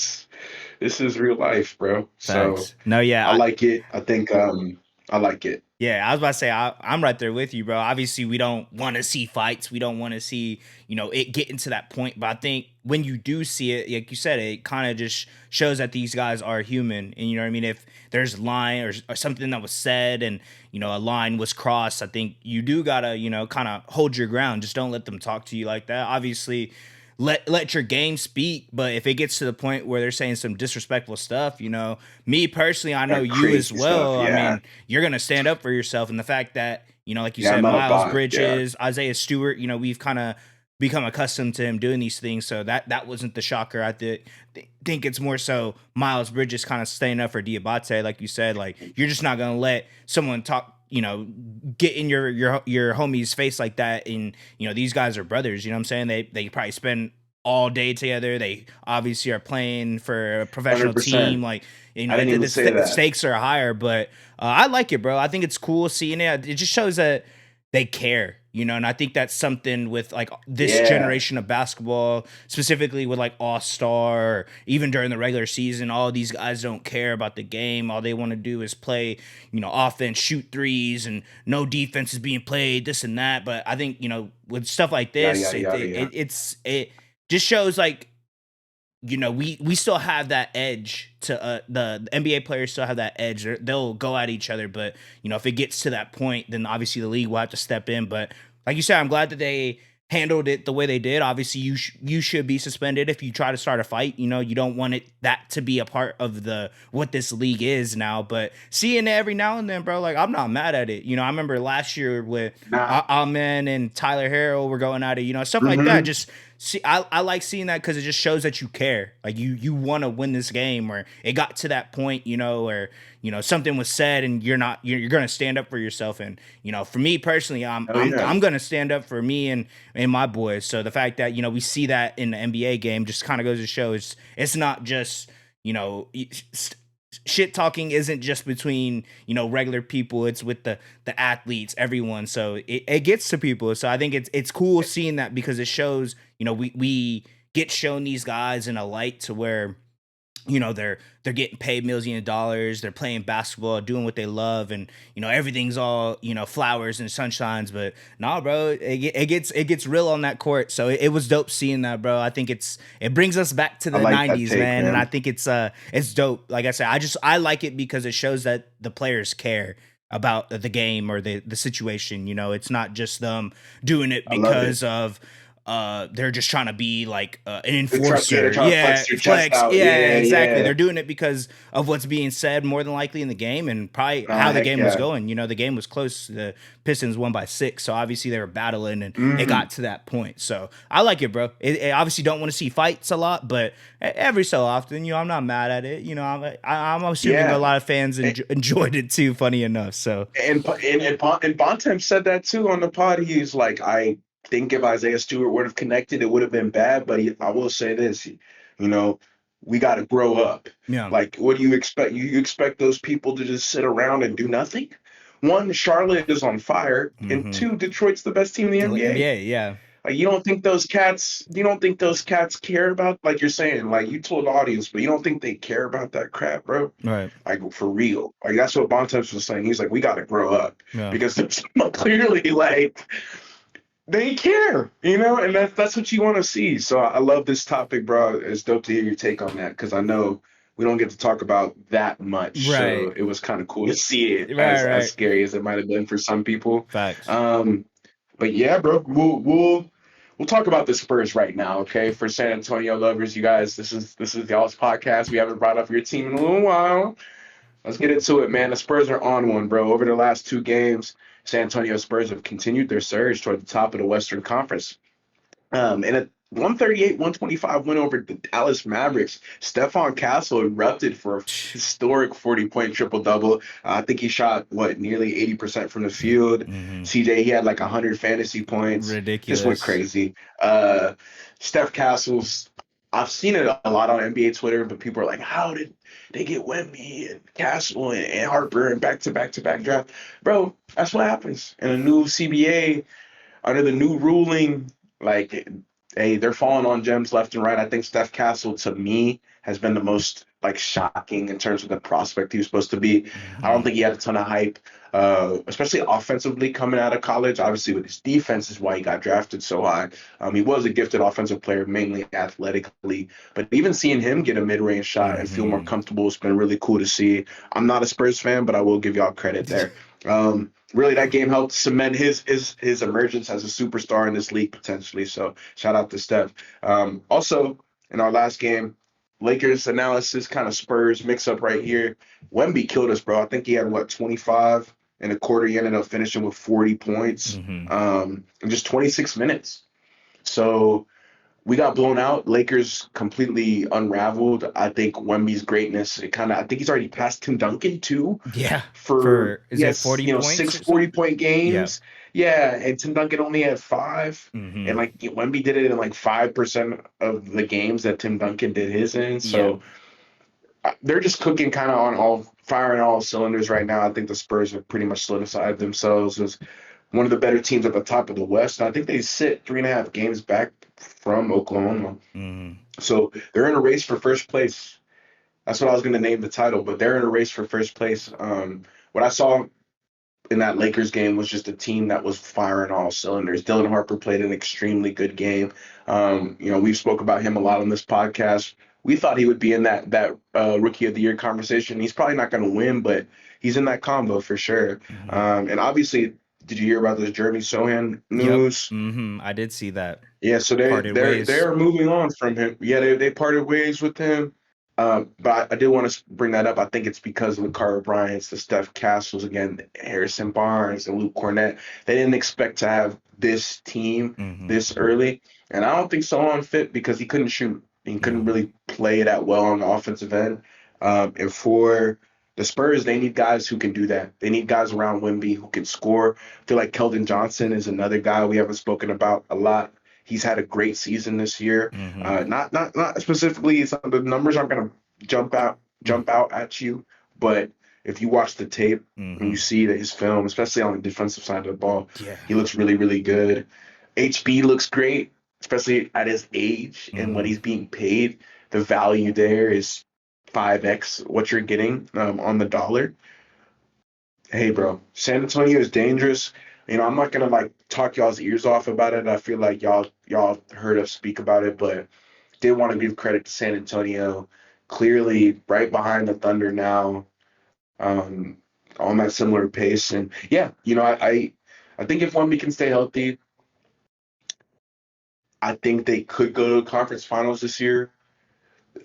Speaker 1: this is real life, bro. So
Speaker 2: Facts. No,
Speaker 1: I
Speaker 2: yeah.
Speaker 1: like it. I think I like it.
Speaker 2: Yeah, I was about to say I'm right there with you, bro. Obviously, we don't want to see fights. We don't want to see it getting to that point. But I think when you do see it, like you said, it kind of just shows that these guys are human. And you know what I mean. If there's a line or something that was said, and a line was crossed, I think you do gotta kind of hold your ground. Just don't let them talk to you like that. Obviously, let your game speak. But if it gets to the point where they're saying some disrespectful stuff, me personally, I know
Speaker 1: That
Speaker 2: you as
Speaker 1: crazy stuff.
Speaker 2: well. I
Speaker 1: Yeah.
Speaker 2: mean, you're gonna stand up for yourself, and the fact that like you
Speaker 1: Yeah, I'm
Speaker 2: said,
Speaker 1: not a
Speaker 2: Miles
Speaker 1: bot. Yeah.
Speaker 2: Bridges, Isaiah Stewart, we've kind of become accustomed to him doing these things. So that wasn't the shocker. I think it's more so Miles Bridges kind of staying up for Diabate, like you said. Like you're just not gonna let someone talk. Get in your homie's face like that. And these guys are brothers. You know what I'm saying? They probably spend all day together. They obviously are playing for a professional
Speaker 1: 100%.
Speaker 2: team. Like
Speaker 1: I didn't even
Speaker 2: the
Speaker 1: say that.
Speaker 2: stakes are higher. But I like it, bro. I think it's cool seeing it. It just shows that they care. And I think that's something with like this
Speaker 1: Yeah.
Speaker 2: generation of basketball, specifically with like All Star, or even during the regular season. All these guys don't care about the game. All they want to do is play, offense, shoot threes, and no defense is being played, this and that. But I think with stuff like
Speaker 1: Yada
Speaker 2: this,
Speaker 1: yada yada. Yeah.
Speaker 2: it just shows like we still have that edge to the NBA players still have that edge. They'll go at each other, but if it gets to that point, then obviously the league will have to step in. But like you said, I'm glad that they handled it the way they did. Obviously, you should be suspended if you try to start a fight. You don't want that to be a part of the what this league is now. But seeing it every now and then, bro, like I'm not mad at it. I remember last year with
Speaker 1: Nah.
Speaker 2: Amen and Tyler Harrell were going at it. Stuff like that.
Speaker 1: Mm-hmm.
Speaker 2: Just see, I like seeing that because it just shows that you care. Like you want to win this game, or it got to that point, or something was said and you're gonna stand up for yourself. And for me personally, I'm
Speaker 1: Oh
Speaker 2: I'm
Speaker 1: yeah.
Speaker 2: I'm gonna stand up for me and my boys. So the fact that we see that in the NBA game just kind of goes to show it's not just shit talking isn't just between regular people. It's with the athletes, everyone. So it gets to people. So I think it's cool seeing that because it shows we get shown these guys in a light to where they're getting paid millions of dollars, they're playing basketball, doing what they love, and everything's all flowers and sunshines. But nah, bro, it gets real on that court. So it was dope seeing that, bro. I think it brings us back to
Speaker 1: I
Speaker 2: the
Speaker 1: like that
Speaker 2: 90s,
Speaker 1: take,
Speaker 2: man. And I
Speaker 1: man.
Speaker 2: think it's dope. Like I said, I like it because it shows that the players care about the game or the situation. It's not just them doing it
Speaker 1: I love it.
Speaker 2: because of they're just trying to be like an
Speaker 1: They're
Speaker 2: enforcer.
Speaker 1: trying to
Speaker 2: Yeah,
Speaker 1: flex their chest
Speaker 2: flex.
Speaker 1: out.
Speaker 2: Yeah,
Speaker 1: Yeah,
Speaker 2: exactly.
Speaker 1: yeah.
Speaker 2: They're doing it because of what's being said more than likely in the game and probably
Speaker 1: Nah,
Speaker 2: how the
Speaker 1: heck
Speaker 2: game was
Speaker 1: yeah.
Speaker 2: going. The game was close. The Pistons won by 6, so obviously they were battling and it
Speaker 1: Mm.
Speaker 2: got to that point. So I like it, bro. I obviously don't want to see fights a lot, but every so often, I'm not mad at it. I'm assuming a
Speaker 1: Yeah.
Speaker 2: lot of fans
Speaker 1: And
Speaker 2: enjoyed it too. Funny enough, so
Speaker 1: and Bontemps said that too on the pod. He's like, I think if Isaiah Stewart would have connected, it would have been bad. But I will say this, we got to grow up.
Speaker 2: yeah.
Speaker 1: Like, what do you expect? You expect those people to just sit around and do nothing? One, Charlotte is on fire, and
Speaker 2: Mm-hmm.
Speaker 1: two, Detroit's the best team in the NBA.
Speaker 2: NBA, yeah,
Speaker 1: Like, you don't think those cats care about, like you're saying, like you told the audience, but you don't think they care about that crap, bro?
Speaker 2: right,
Speaker 1: Like for real. Like that's what Bontemps was saying. He's like, we got to grow up
Speaker 2: yeah.
Speaker 1: because there's clearly like they care, and that's what you want to see. So I love this topic, bro. It's dope to hear your take on that because I know we don't get to talk about that much. So
Speaker 2: Right,
Speaker 1: it was kind of cool to see it
Speaker 2: right,
Speaker 1: as
Speaker 2: right.
Speaker 1: scary as it might have been for some people.
Speaker 2: Facts.
Speaker 1: Um, but yeah, bro, we'll talk about the Spurs right now, okay? For San Antonio lovers, you guys, this is y'all's podcast. We haven't brought up your team in a little while. Let's get into it, man. The Spurs are on one, bro. Over the last 2 games, San Antonio Spurs have continued their surge toward the top of the Western Conference. In a 138-125 win over the Dallas Mavericks, Stephon Castle erupted for a historic 40-point triple-double. I think he shot, nearly 80% from the field.
Speaker 2: Hmm.
Speaker 1: CJ, he had like 100 fantasy points. Just went
Speaker 2: Ridiculous.
Speaker 1: crazy. Steph Castle's, I've seen it a lot on NBA Twitter, but people are like, how did they get Wemby and Castle and Harper and back-to-back-to-back draft? Bro, that's what happens in a new CBA under the new ruling. Like, hey, they're falling on gems left and right. I think Steph Castle, to me, has been the most like shocking in terms of the prospect he was supposed to be. I don't
Speaker 2: Hmm.
Speaker 1: think he had a ton of hype, especially offensively coming out of college. Obviously, with his defense is why he got drafted so high. He was a gifted offensive player, mainly athletically. But even seeing him get a mid-range shot and feel more
Speaker 2: Hmm.
Speaker 1: comfortable, it's been really cool to see. I'm not a Spurs fan, but I will give y'all credit there. Really, that game helped cement his emergence as a superstar in this league potentially. So shout out to Steph. Also, in our last game, Lakers analysis kind of Spurs mix up right here. Wemby killed us, bro. I think he had 25 in a quarter. He ended up finishing with 40 points
Speaker 2: Hmm.
Speaker 1: in just 26 minutes. So we got blown out. Lakers completely unraveled. I think Wemby's greatness, I think he's already passed Tim Duncan too
Speaker 2: Yeah.
Speaker 1: for,
Speaker 2: For is it
Speaker 1: yes,
Speaker 2: 40 points
Speaker 1: six
Speaker 2: or something?
Speaker 1: 40-point
Speaker 2: Yeah.
Speaker 1: games. Yeah, and Tim Duncan only had 5. And
Speaker 2: Hmm.
Speaker 1: like Wemby did it in like 5% of the games that Tim Duncan did his in.
Speaker 2: Yeah.
Speaker 1: So they're just cooking kind of on firing all cylinders right now. I think the Spurs have pretty much solidified themselves as one of the better teams at the top of the West. And I think they sit 3.5 games back from Oklahoma.
Speaker 2: Hmm.
Speaker 1: So they're in a race for first place. That's what I was going to name the title, but they're in a race for first place. What I saw in that Lakers game was just a team that was firing all cylinders. Dylan Harper played an extremely good game. We've spoke about him a lot on this podcast. We thought he would be in that rookie of the year conversation. He's probably not going to win, but he's in that combo for sure.
Speaker 2: Hmm.
Speaker 1: And obviously, Did you hear about this Jeremy Sohan
Speaker 2: Yep.
Speaker 1: news?
Speaker 2: I did see that.
Speaker 1: Yeah, so
Speaker 2: Parted ways.
Speaker 1: they're moving on from him. Yeah, they parted ways with him. But I did want to bring that up. I think it's because of the Carter Bryants, the Steph Castles, again, Harrison Barnes, and Luke Cornett. They didn't expect to have this team
Speaker 2: hmm
Speaker 1: this early, and I don't think Sohan fit because he couldn't shoot. He couldn't
Speaker 2: hmm
Speaker 1: really play that well on the offensive end. And for the Spurs, they need guys who can do that. They need guys around Wemby who can score. I feel like Keldon Johnson is another guy we haven't spoken about a lot. He's had a great season this year.
Speaker 2: hmm
Speaker 1: Not specifically. Some of the numbers aren't going to jump out at you, but if you watch the tape and you
Speaker 2: hmm
Speaker 1: see that his film, especially on the defensive side of the ball,
Speaker 2: Yeah.
Speaker 1: he looks really really good. HB looks great, especially at his age and what
Speaker 2: hmm
Speaker 1: he's being paid. The value there is 5x what you're getting on the dollar. Hey, bro, San Antonio is dangerous. I'm not gonna like talk y'all's ears off about it. I feel like y'all heard us speak about it, but did want to give credit to San Antonio. Clearly, right behind the Thunder now, um, on that similar pace. And yeah, I think if Wemby can stay healthy, I think they could go to conference finals this year.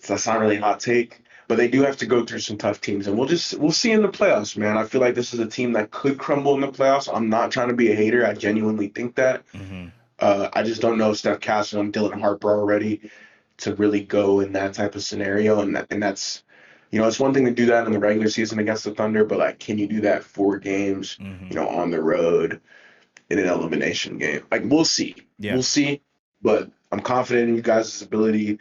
Speaker 1: That's not really a hot take, but they do have to go through some tough teams, and we'll see in the playoffs, man. I feel like this is a team that could crumble in the playoffs. I'm not trying to be a hater. I genuinely think that.
Speaker 2: hmm
Speaker 1: I just don't know if Steph Castle and Dylan Harper are ready to really go in that type of scenario, and that's it's one thing to do that in the regular season against the Thunder, but like, can you do that 4 games,
Speaker 2: hmm
Speaker 1: on the road in an elimination game? Like,
Speaker 2: Yeah.
Speaker 1: we'll see, but I'm confident in you guys' ability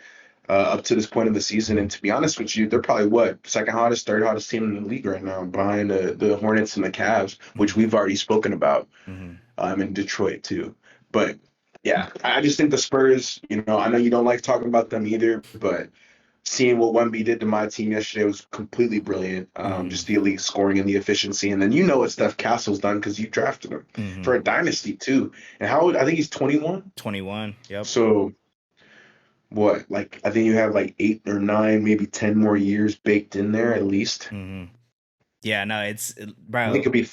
Speaker 1: up to this point of the season. And to be honest with you, they're probably what second hottest, third hottest team in the league right now, behind the Hornets and the Cavs, which
Speaker 2: hmm
Speaker 1: we've already spoken about.
Speaker 2: hmm
Speaker 1: In Detroit too. But yeah, I just think the Spurs. I know you don't like talking about them either, but seeing what Wemby did to my team yesterday was completely brilliant.
Speaker 2: hmm
Speaker 1: Just the elite scoring and the efficiency, and then what Steph Castle's done because you drafted him
Speaker 2: hmm
Speaker 1: for a dynasty too. And how old? I think he's 21.
Speaker 2: 21. Yep.
Speaker 1: So what? Like, I think you have like 8 or 9, maybe 10 more years baked in there at least.
Speaker 2: hmm Yeah, no,
Speaker 1: I think
Speaker 2: bro.
Speaker 1: he'll be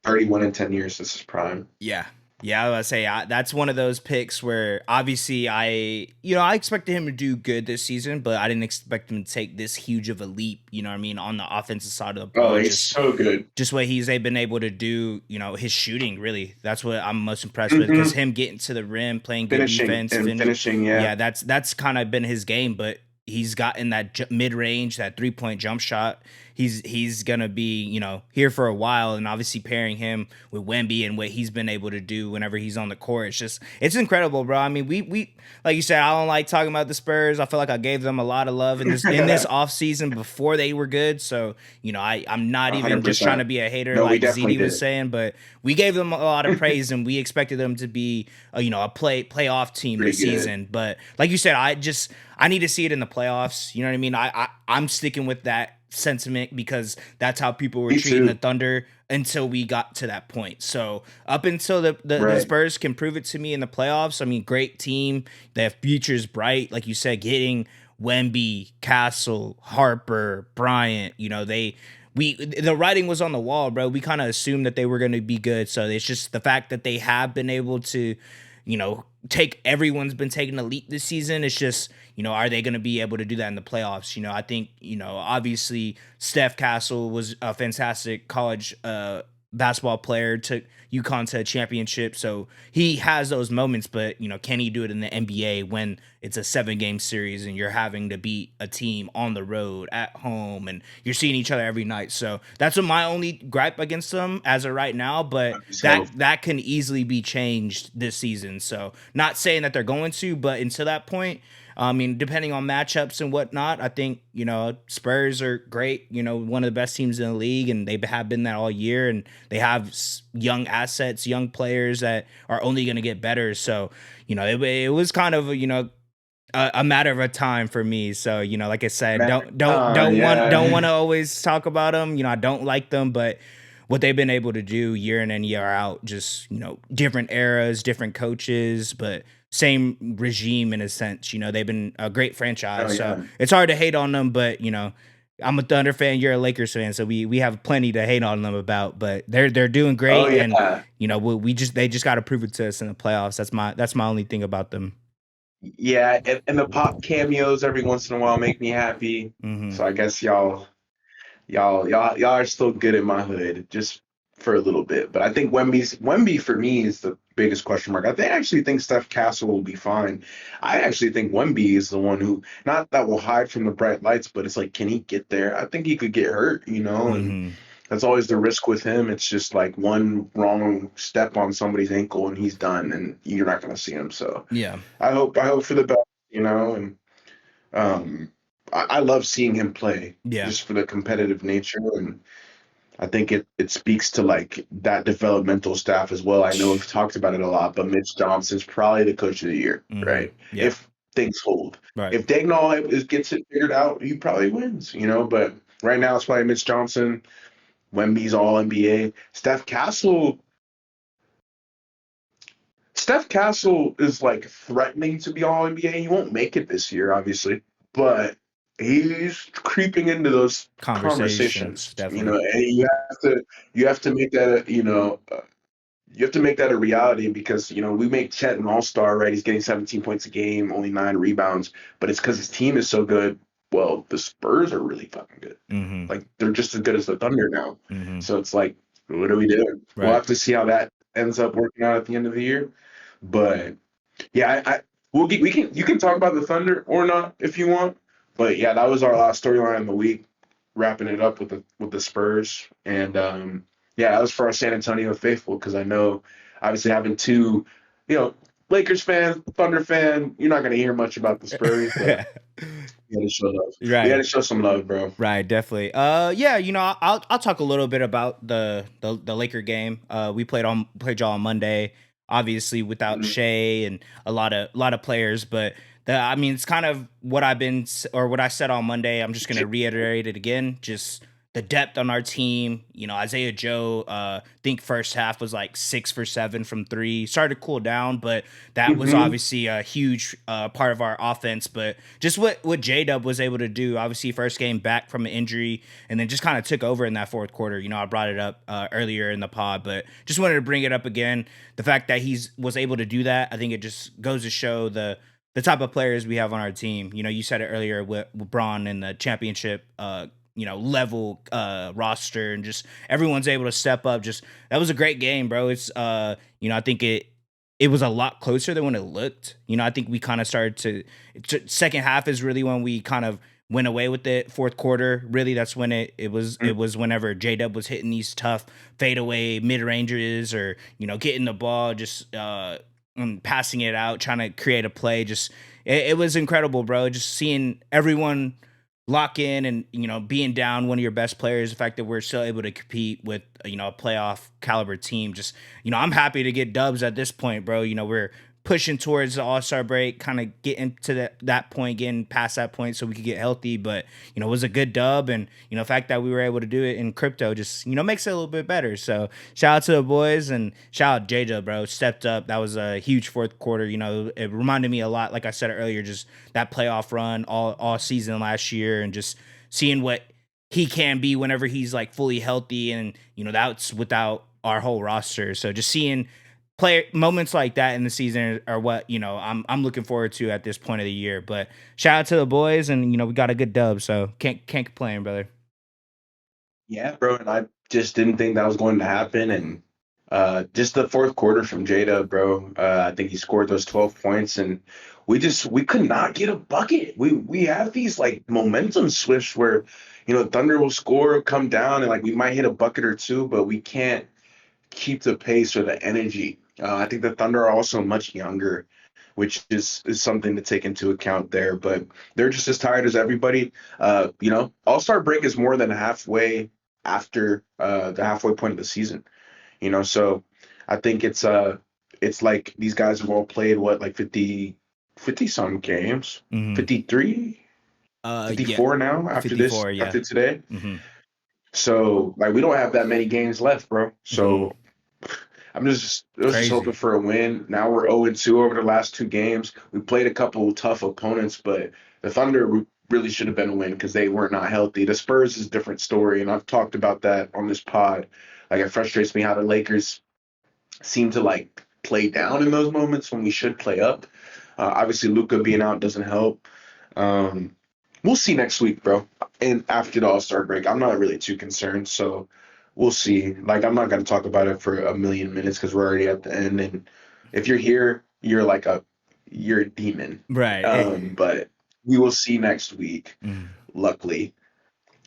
Speaker 1: 31 in 10 years. This is prime.
Speaker 2: Yeah. Yeah, I was gonna say that's one of those picks where obviously I expected him to do good this season, but I didn't expect him to take this huge of a leap, you know what I mean, on the offensive side of the
Speaker 1: Oh,
Speaker 2: ball.
Speaker 1: he's so good.
Speaker 2: Just what he's been able to do, his shooting really. That's what I'm most impressed with because
Speaker 1: hmm
Speaker 2: him getting to the rim, playing good
Speaker 1: Finishing
Speaker 2: defense,
Speaker 1: and
Speaker 2: finish.
Speaker 1: finishing, yeah.
Speaker 2: Yeah, that's kind of been his game, but he's gotten that mid range, that 3-point jump shot. He's gonna be here for a while, and obviously pairing him with Wemby and what he's been able to do whenever he's on the court, it's incredible, bro. I mean, we like you said, I don't like talking about the Spurs. I feel like I gave them a lot of love in this off season before they were good. So I'm not even just trying
Speaker 1: 100%.
Speaker 2: to be a hater
Speaker 1: No, we
Speaker 2: like
Speaker 1: definitely
Speaker 2: ZD was
Speaker 1: did.
Speaker 2: saying, but we gave them a lot of praise and we expected them to be a playoff team
Speaker 1: Pretty
Speaker 2: this
Speaker 1: good.
Speaker 2: season. But like you said, I need to see it in the playoffs. You know what I mean? I'm sticking with that sentiment because that's how people were
Speaker 1: Me
Speaker 2: treating the
Speaker 1: too.
Speaker 2: Thunder until we got to that point. So up until the
Speaker 1: Right.
Speaker 2: Spurs can prove it to me in the playoffs, I mean, great team. They have futures bright, like you said, getting Wemby, Castle, Harper, Bryant. The writing was on the wall, bro. We kind of assumed that they were going to be good. So it's just the fact that they have been able to, take everyone's been taking a leap this season. It's just, are they going to be able to do that in the playoffs? I think, obviously Steph Castle was a fantastic college basketball player, took UConn to a championship. So he has those moments, but can he do it in the NBA when it's a 7-game series and you're having to beat a team on the road at home and you're seeing each other every night? So that's what my only gripe against them as of right now, but that
Speaker 1: So
Speaker 2: that can easily be changed this season. So not saying that they're going to, but until that point, I mean, depending on matchups and whatnot, I think, Spurs are great, one of the best teams in the league, and they have been that all year. And they have young assets, young players that are only going to get better. So, it was kind of, a matter of time for me. So, like I said,
Speaker 1: matter
Speaker 2: don't
Speaker 1: of
Speaker 2: don't
Speaker 1: time,
Speaker 2: don't want don't
Speaker 1: yeah.
Speaker 2: want to always talk about them. I don't like them, but what they've been able to do year in and year out, just different eras, different coaches, but same regime in a sense. They've been a great
Speaker 1: Oh
Speaker 2: franchise, so
Speaker 1: yeah.
Speaker 2: it's hard to hate on them, but I'm a Thunder fan, you're a Lakers fan, so we have plenty to hate on them about, but they're doing
Speaker 1: Oh
Speaker 2: great, and
Speaker 1: yeah.
Speaker 2: we just they just got to prove it to us in the playoffs. That's my only thing about them.
Speaker 1: Yeah, and the pop cameos every once in a while make me happy.
Speaker 2: Hmm.
Speaker 1: So I guess y'all are still good in my hood, just for a little bit. But I think Wemby for me is the biggest question mark. Actually think Steph Castle will be fine. I actually think Wemby is the one who not that will hide from the bright lights, but it's like, can he get there? I think he could get hurt, and
Speaker 2: Hmm.
Speaker 1: that's always the risk with him. It's just like one wrong step on somebody's ankle and he's done, and you're not gonna see him. So
Speaker 2: Yeah.
Speaker 1: I hope for the best, and um, I love seeing him play
Speaker 2: Yeah.
Speaker 1: just for the competitive nature, and I think it speaks to like that developmental staff as well. I know we've talked about it a lot, but Mitch Johnson's probably the coach of the year,
Speaker 2: Hmm.
Speaker 1: right?
Speaker 2: Yep.
Speaker 1: If things hold.
Speaker 2: Right.
Speaker 1: If gets it figured out, he probably wins, But right now it's probably Mitch Johnson. Wemby's all NBA. Steph Castle is like threatening to be all NBA. He won't make it this year, obviously, but he's creeping into those
Speaker 2: Conversations,
Speaker 1: conversations,
Speaker 2: definitely.
Speaker 1: and you have to make that you have to make that a reality because we make Chet an all-star, right? He's getting 17 points a game, only 9 rebounds, but it's because his team is so good. Well, the Spurs are really fucking good.
Speaker 2: Hmm.
Speaker 1: Like they're just as good as the Thunder now.
Speaker 2: Hmm.
Speaker 1: So it's like, what do we do? We'll
Speaker 2: Right.
Speaker 1: have to see how that ends up working out at the end of the year. But yeah, we can you can talk about the Thunder or not if you want. But yeah, that was our last storyline of the week, wrapping it up with the Spurs. And yeah, that was for our San Antonio faithful because I know obviously having two, you know, Lakers fan, Thunder fan, you're not gonna hear much about the Spurs, but we had to show love. We had
Speaker 2: Right.
Speaker 1: to show some love, bro.
Speaker 2: Right, definitely. Yeah, I'll talk a little bit about the Laker game. We played y'all on Monday, obviously without
Speaker 1: Mhm.
Speaker 2: Shea and a lot of players, but I mean, it's kind of what I said on Monday. I'm just gonna reiterate it again. Just the depth on our team. Isaiah Joe. Think first half was like 6 for 7 from three. Started to cool down, but that was
Speaker 1: Mhm.
Speaker 2: obviously a huge part of our offense. But just what J Dub was able to do, obviously first game back from an injury, and then just kind of took over in that fourth quarter. I brought it up earlier in the pod, but just wanted to bring it up again. The fact that he was able to do that, I think it just goes to show the type of players we have on our team. You said it earlier with Braun and the championship. Level roster, and just everyone's able to step up. Just that was a great game, bro. It's I think it was a lot closer than when it looked. I think we kind of started second half is really when we kind of went away with it. Fourth quarter, really, that's when it was whenever J Dub was hitting these tough fadeaway mid ranges, or getting the ball, just and passing it out, trying to create a play. Just it was incredible, bro. Just seeing everyone lock in, and being down one of your best players, the fact that we're still able to compete with a playoff caliber team. Just I'm happy to get dubs at this point, bro. We're pushing towards the All-Star break, kind of getting to that point, getting past that point so we could get healthy. But it was a good dub, and the fact that we were able to do it in crypto just makes it a little bit better. So shout out to the boys, and shout out JJ, bro. Stepped up. That was a huge fourth quarter. It reminded me a lot, like I said earlier, just that playoff run all season last year, and just seeing what he can be whenever he's like fully healthy, and that's without our whole roster. So just seeing play moments like that in the season are what I'm looking forward to at this point of the year. But shout out to the boys, and we got a good dub, so can't complain, brother.
Speaker 1: Yeah, bro, and I just didn't think that was going to happen. And just the fourth quarter from Jada, bro. I think he scored those 12 points, and we could not get a bucket. We have these like momentum swifts where Thunder will score, come down, and like we might hit a bucket or two, but we can't keep the pace or the energy. I think the Thunder are also much younger, which is something to take into account there. But they're just as tired as everybody. All-Star break is more than halfway after the halfway point of the season. So I think it's like these guys have all played what, like 50 some games,
Speaker 2: Hmm.
Speaker 1: 53,
Speaker 2: Yeah,
Speaker 1: 54 now
Speaker 2: ~54. Yeah.
Speaker 1: after today.
Speaker 2: Hmm.
Speaker 1: So like we don't have that many games left, bro.
Speaker 2: Hmm.
Speaker 1: So I was just hoping
Speaker 2: Crazy.
Speaker 1: for a win. Now we're 0-2 over the last two games. We played a couple tough opponents, but the Thunder really should have been a win because they were not healthy. The Spurs is a different story, and I've talked about that on this pod. Like it frustrates me how the Lakers seem to like play down in those moments when we should play up. Obviously, Luka being out doesn't help. Um, we'll see next week, bro. And after the All Star break, I'm not really too concerned. So we'll see. Like, I'm not gonna talk about it for a million minutes because we're already at the end. And if you're here, you're a demon.
Speaker 2: Right.
Speaker 1: But we will see next week. Luckily,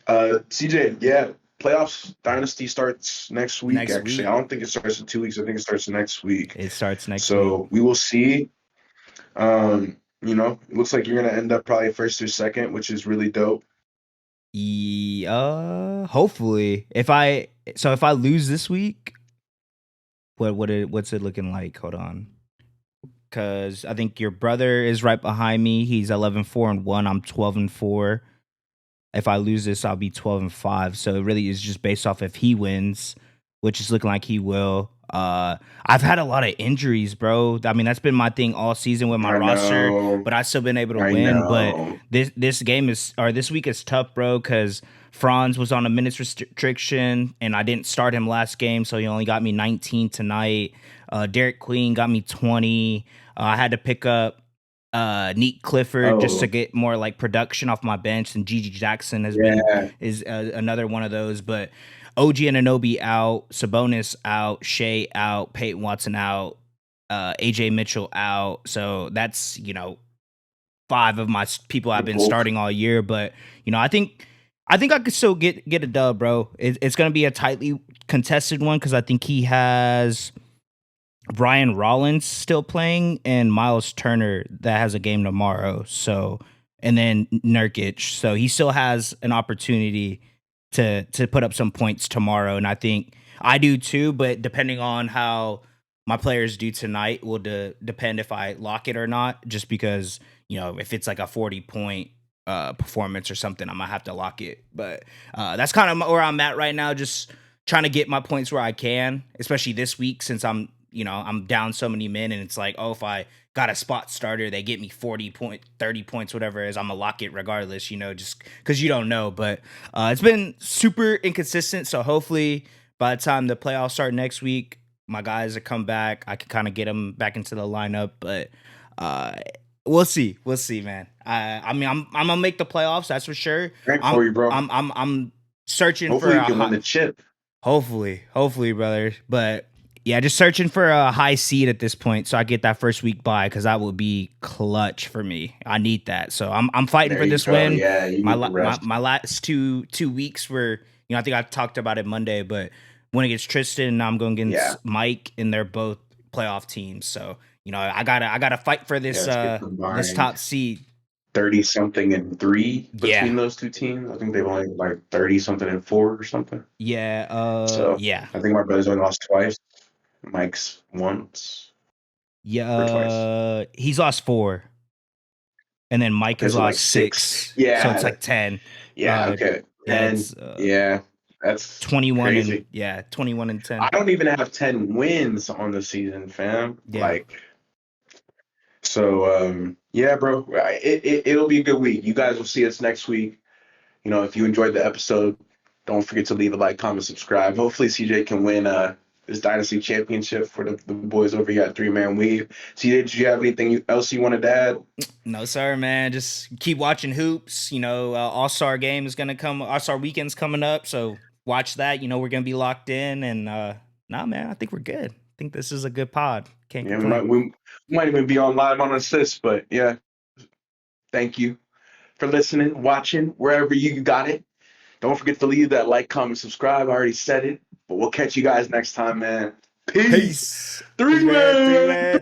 Speaker 1: CJ, yeah, playoffs Dynasty starts next week.
Speaker 2: Next
Speaker 1: Actually,
Speaker 2: week.
Speaker 1: I don't think it starts in 2 weeks. I think it starts next week.
Speaker 2: It starts next week.
Speaker 1: So we will see. It looks like you're gonna end up probably first or second, which is really dope.
Speaker 2: Hopefully. If I lose this week, what's it looking like? Hold on. Cuz I think your brother is right behind me. He's 11-4-1. I'm 12-4. If I lose this, I'll be 12-5. So it really is just based off if he wins, which is looking like he will. I've had a lot of injuries, bro. I mean, that's been my thing all season with my roster, but I've still been able to win. But this week is tough, bro, because Franz was on a minutes restriction, and I didn't start him last game, so he only got me 19 tonight. Derek Queen got me 20. I had to pick up Neat Clifford just to get more like production off my bench, and Gigi Jackson is another one of those. But OG Anunoby out, Sabonis out, Shea out, Peyton Watson out, AJ Mitchell out. So that's 5 of my people I've been starting all year. But I think I could still get a dub, bro. It's gonna be a tightly contested one because I think he has Brian Rollins still playing and Miles Turner that has a game tomorrow. So, and then Nurkic. So he still has an opportunity to put up some points tomorrow. And I think I do too, but depending on how my players do tonight will depend if I lock it or not, just because, if it's like a 40-point performance or something, I might have to lock it. But that's kind of where I'm at right now, just trying to get my points where I can, especially this week since I'm down so many men, and it's like, if I got a spot starter, they get me 40 point, 30 points, whatever it is, I'm gonna lock it regardless, just because you don't know. But it's been super inconsistent, so hopefully by the time the playoffs start next week, my guys are come back. I can kind of get them back into the lineup, but we'll see, man. I mean, I'm gonna make the playoffs, that's for sure.
Speaker 1: For you, bro.
Speaker 2: I'm searching
Speaker 1: hopefully
Speaker 2: for
Speaker 1: you can win the chip.
Speaker 2: Hopefully, brother. But yeah, just searching for a high seed at this point, so I get that first week bye, because that would be clutch for me. I need that, so I'm fighting for this win.
Speaker 1: Yeah,
Speaker 2: my last two weeks were, I think I talked about it Monday, but when it gets Tristan, I'm going against Mike, and they're both playoff teams. So I gotta fight for this this top seed.
Speaker 1: 30-something and 3 between those two teams. I think they've only like 30-something and 4 or something.
Speaker 2: Yeah.
Speaker 1: I think my brother's only lost twice. Mike's once.
Speaker 2: Yeah. He's lost 4. And then Mike has lost 6.
Speaker 1: Yeah.
Speaker 2: So it's like 10.
Speaker 1: Yeah. Okay. And that's
Speaker 2: 21
Speaker 1: crazy.
Speaker 2: and 21 and 10.
Speaker 1: I don't even have 10 wins on the season, fam. Yeah. Yeah, bro. It'll be a good week. You guys will see us next week. If you enjoyed the episode, don't forget to leave a like, comment, subscribe. Hopefully CJ can win this Dynasty championship for the boys over here at 3-Man Weave. CJ, did you have anything else you wanted to add?
Speaker 2: No, sir, man. Just keep watching hoops. All-Star game is gonna come. All-Star weekend's coming up, so watch that. We're gonna be locked in, and man, I think we're good. I think this is a good pod. Can't complain.
Speaker 1: We might even be on live on assist, but yeah. Thank you for listening, watching, wherever you got it. Don't forget to leave that like, comment, subscribe. I already said it, but we'll catch you guys next time, man. Peace. 3-Man.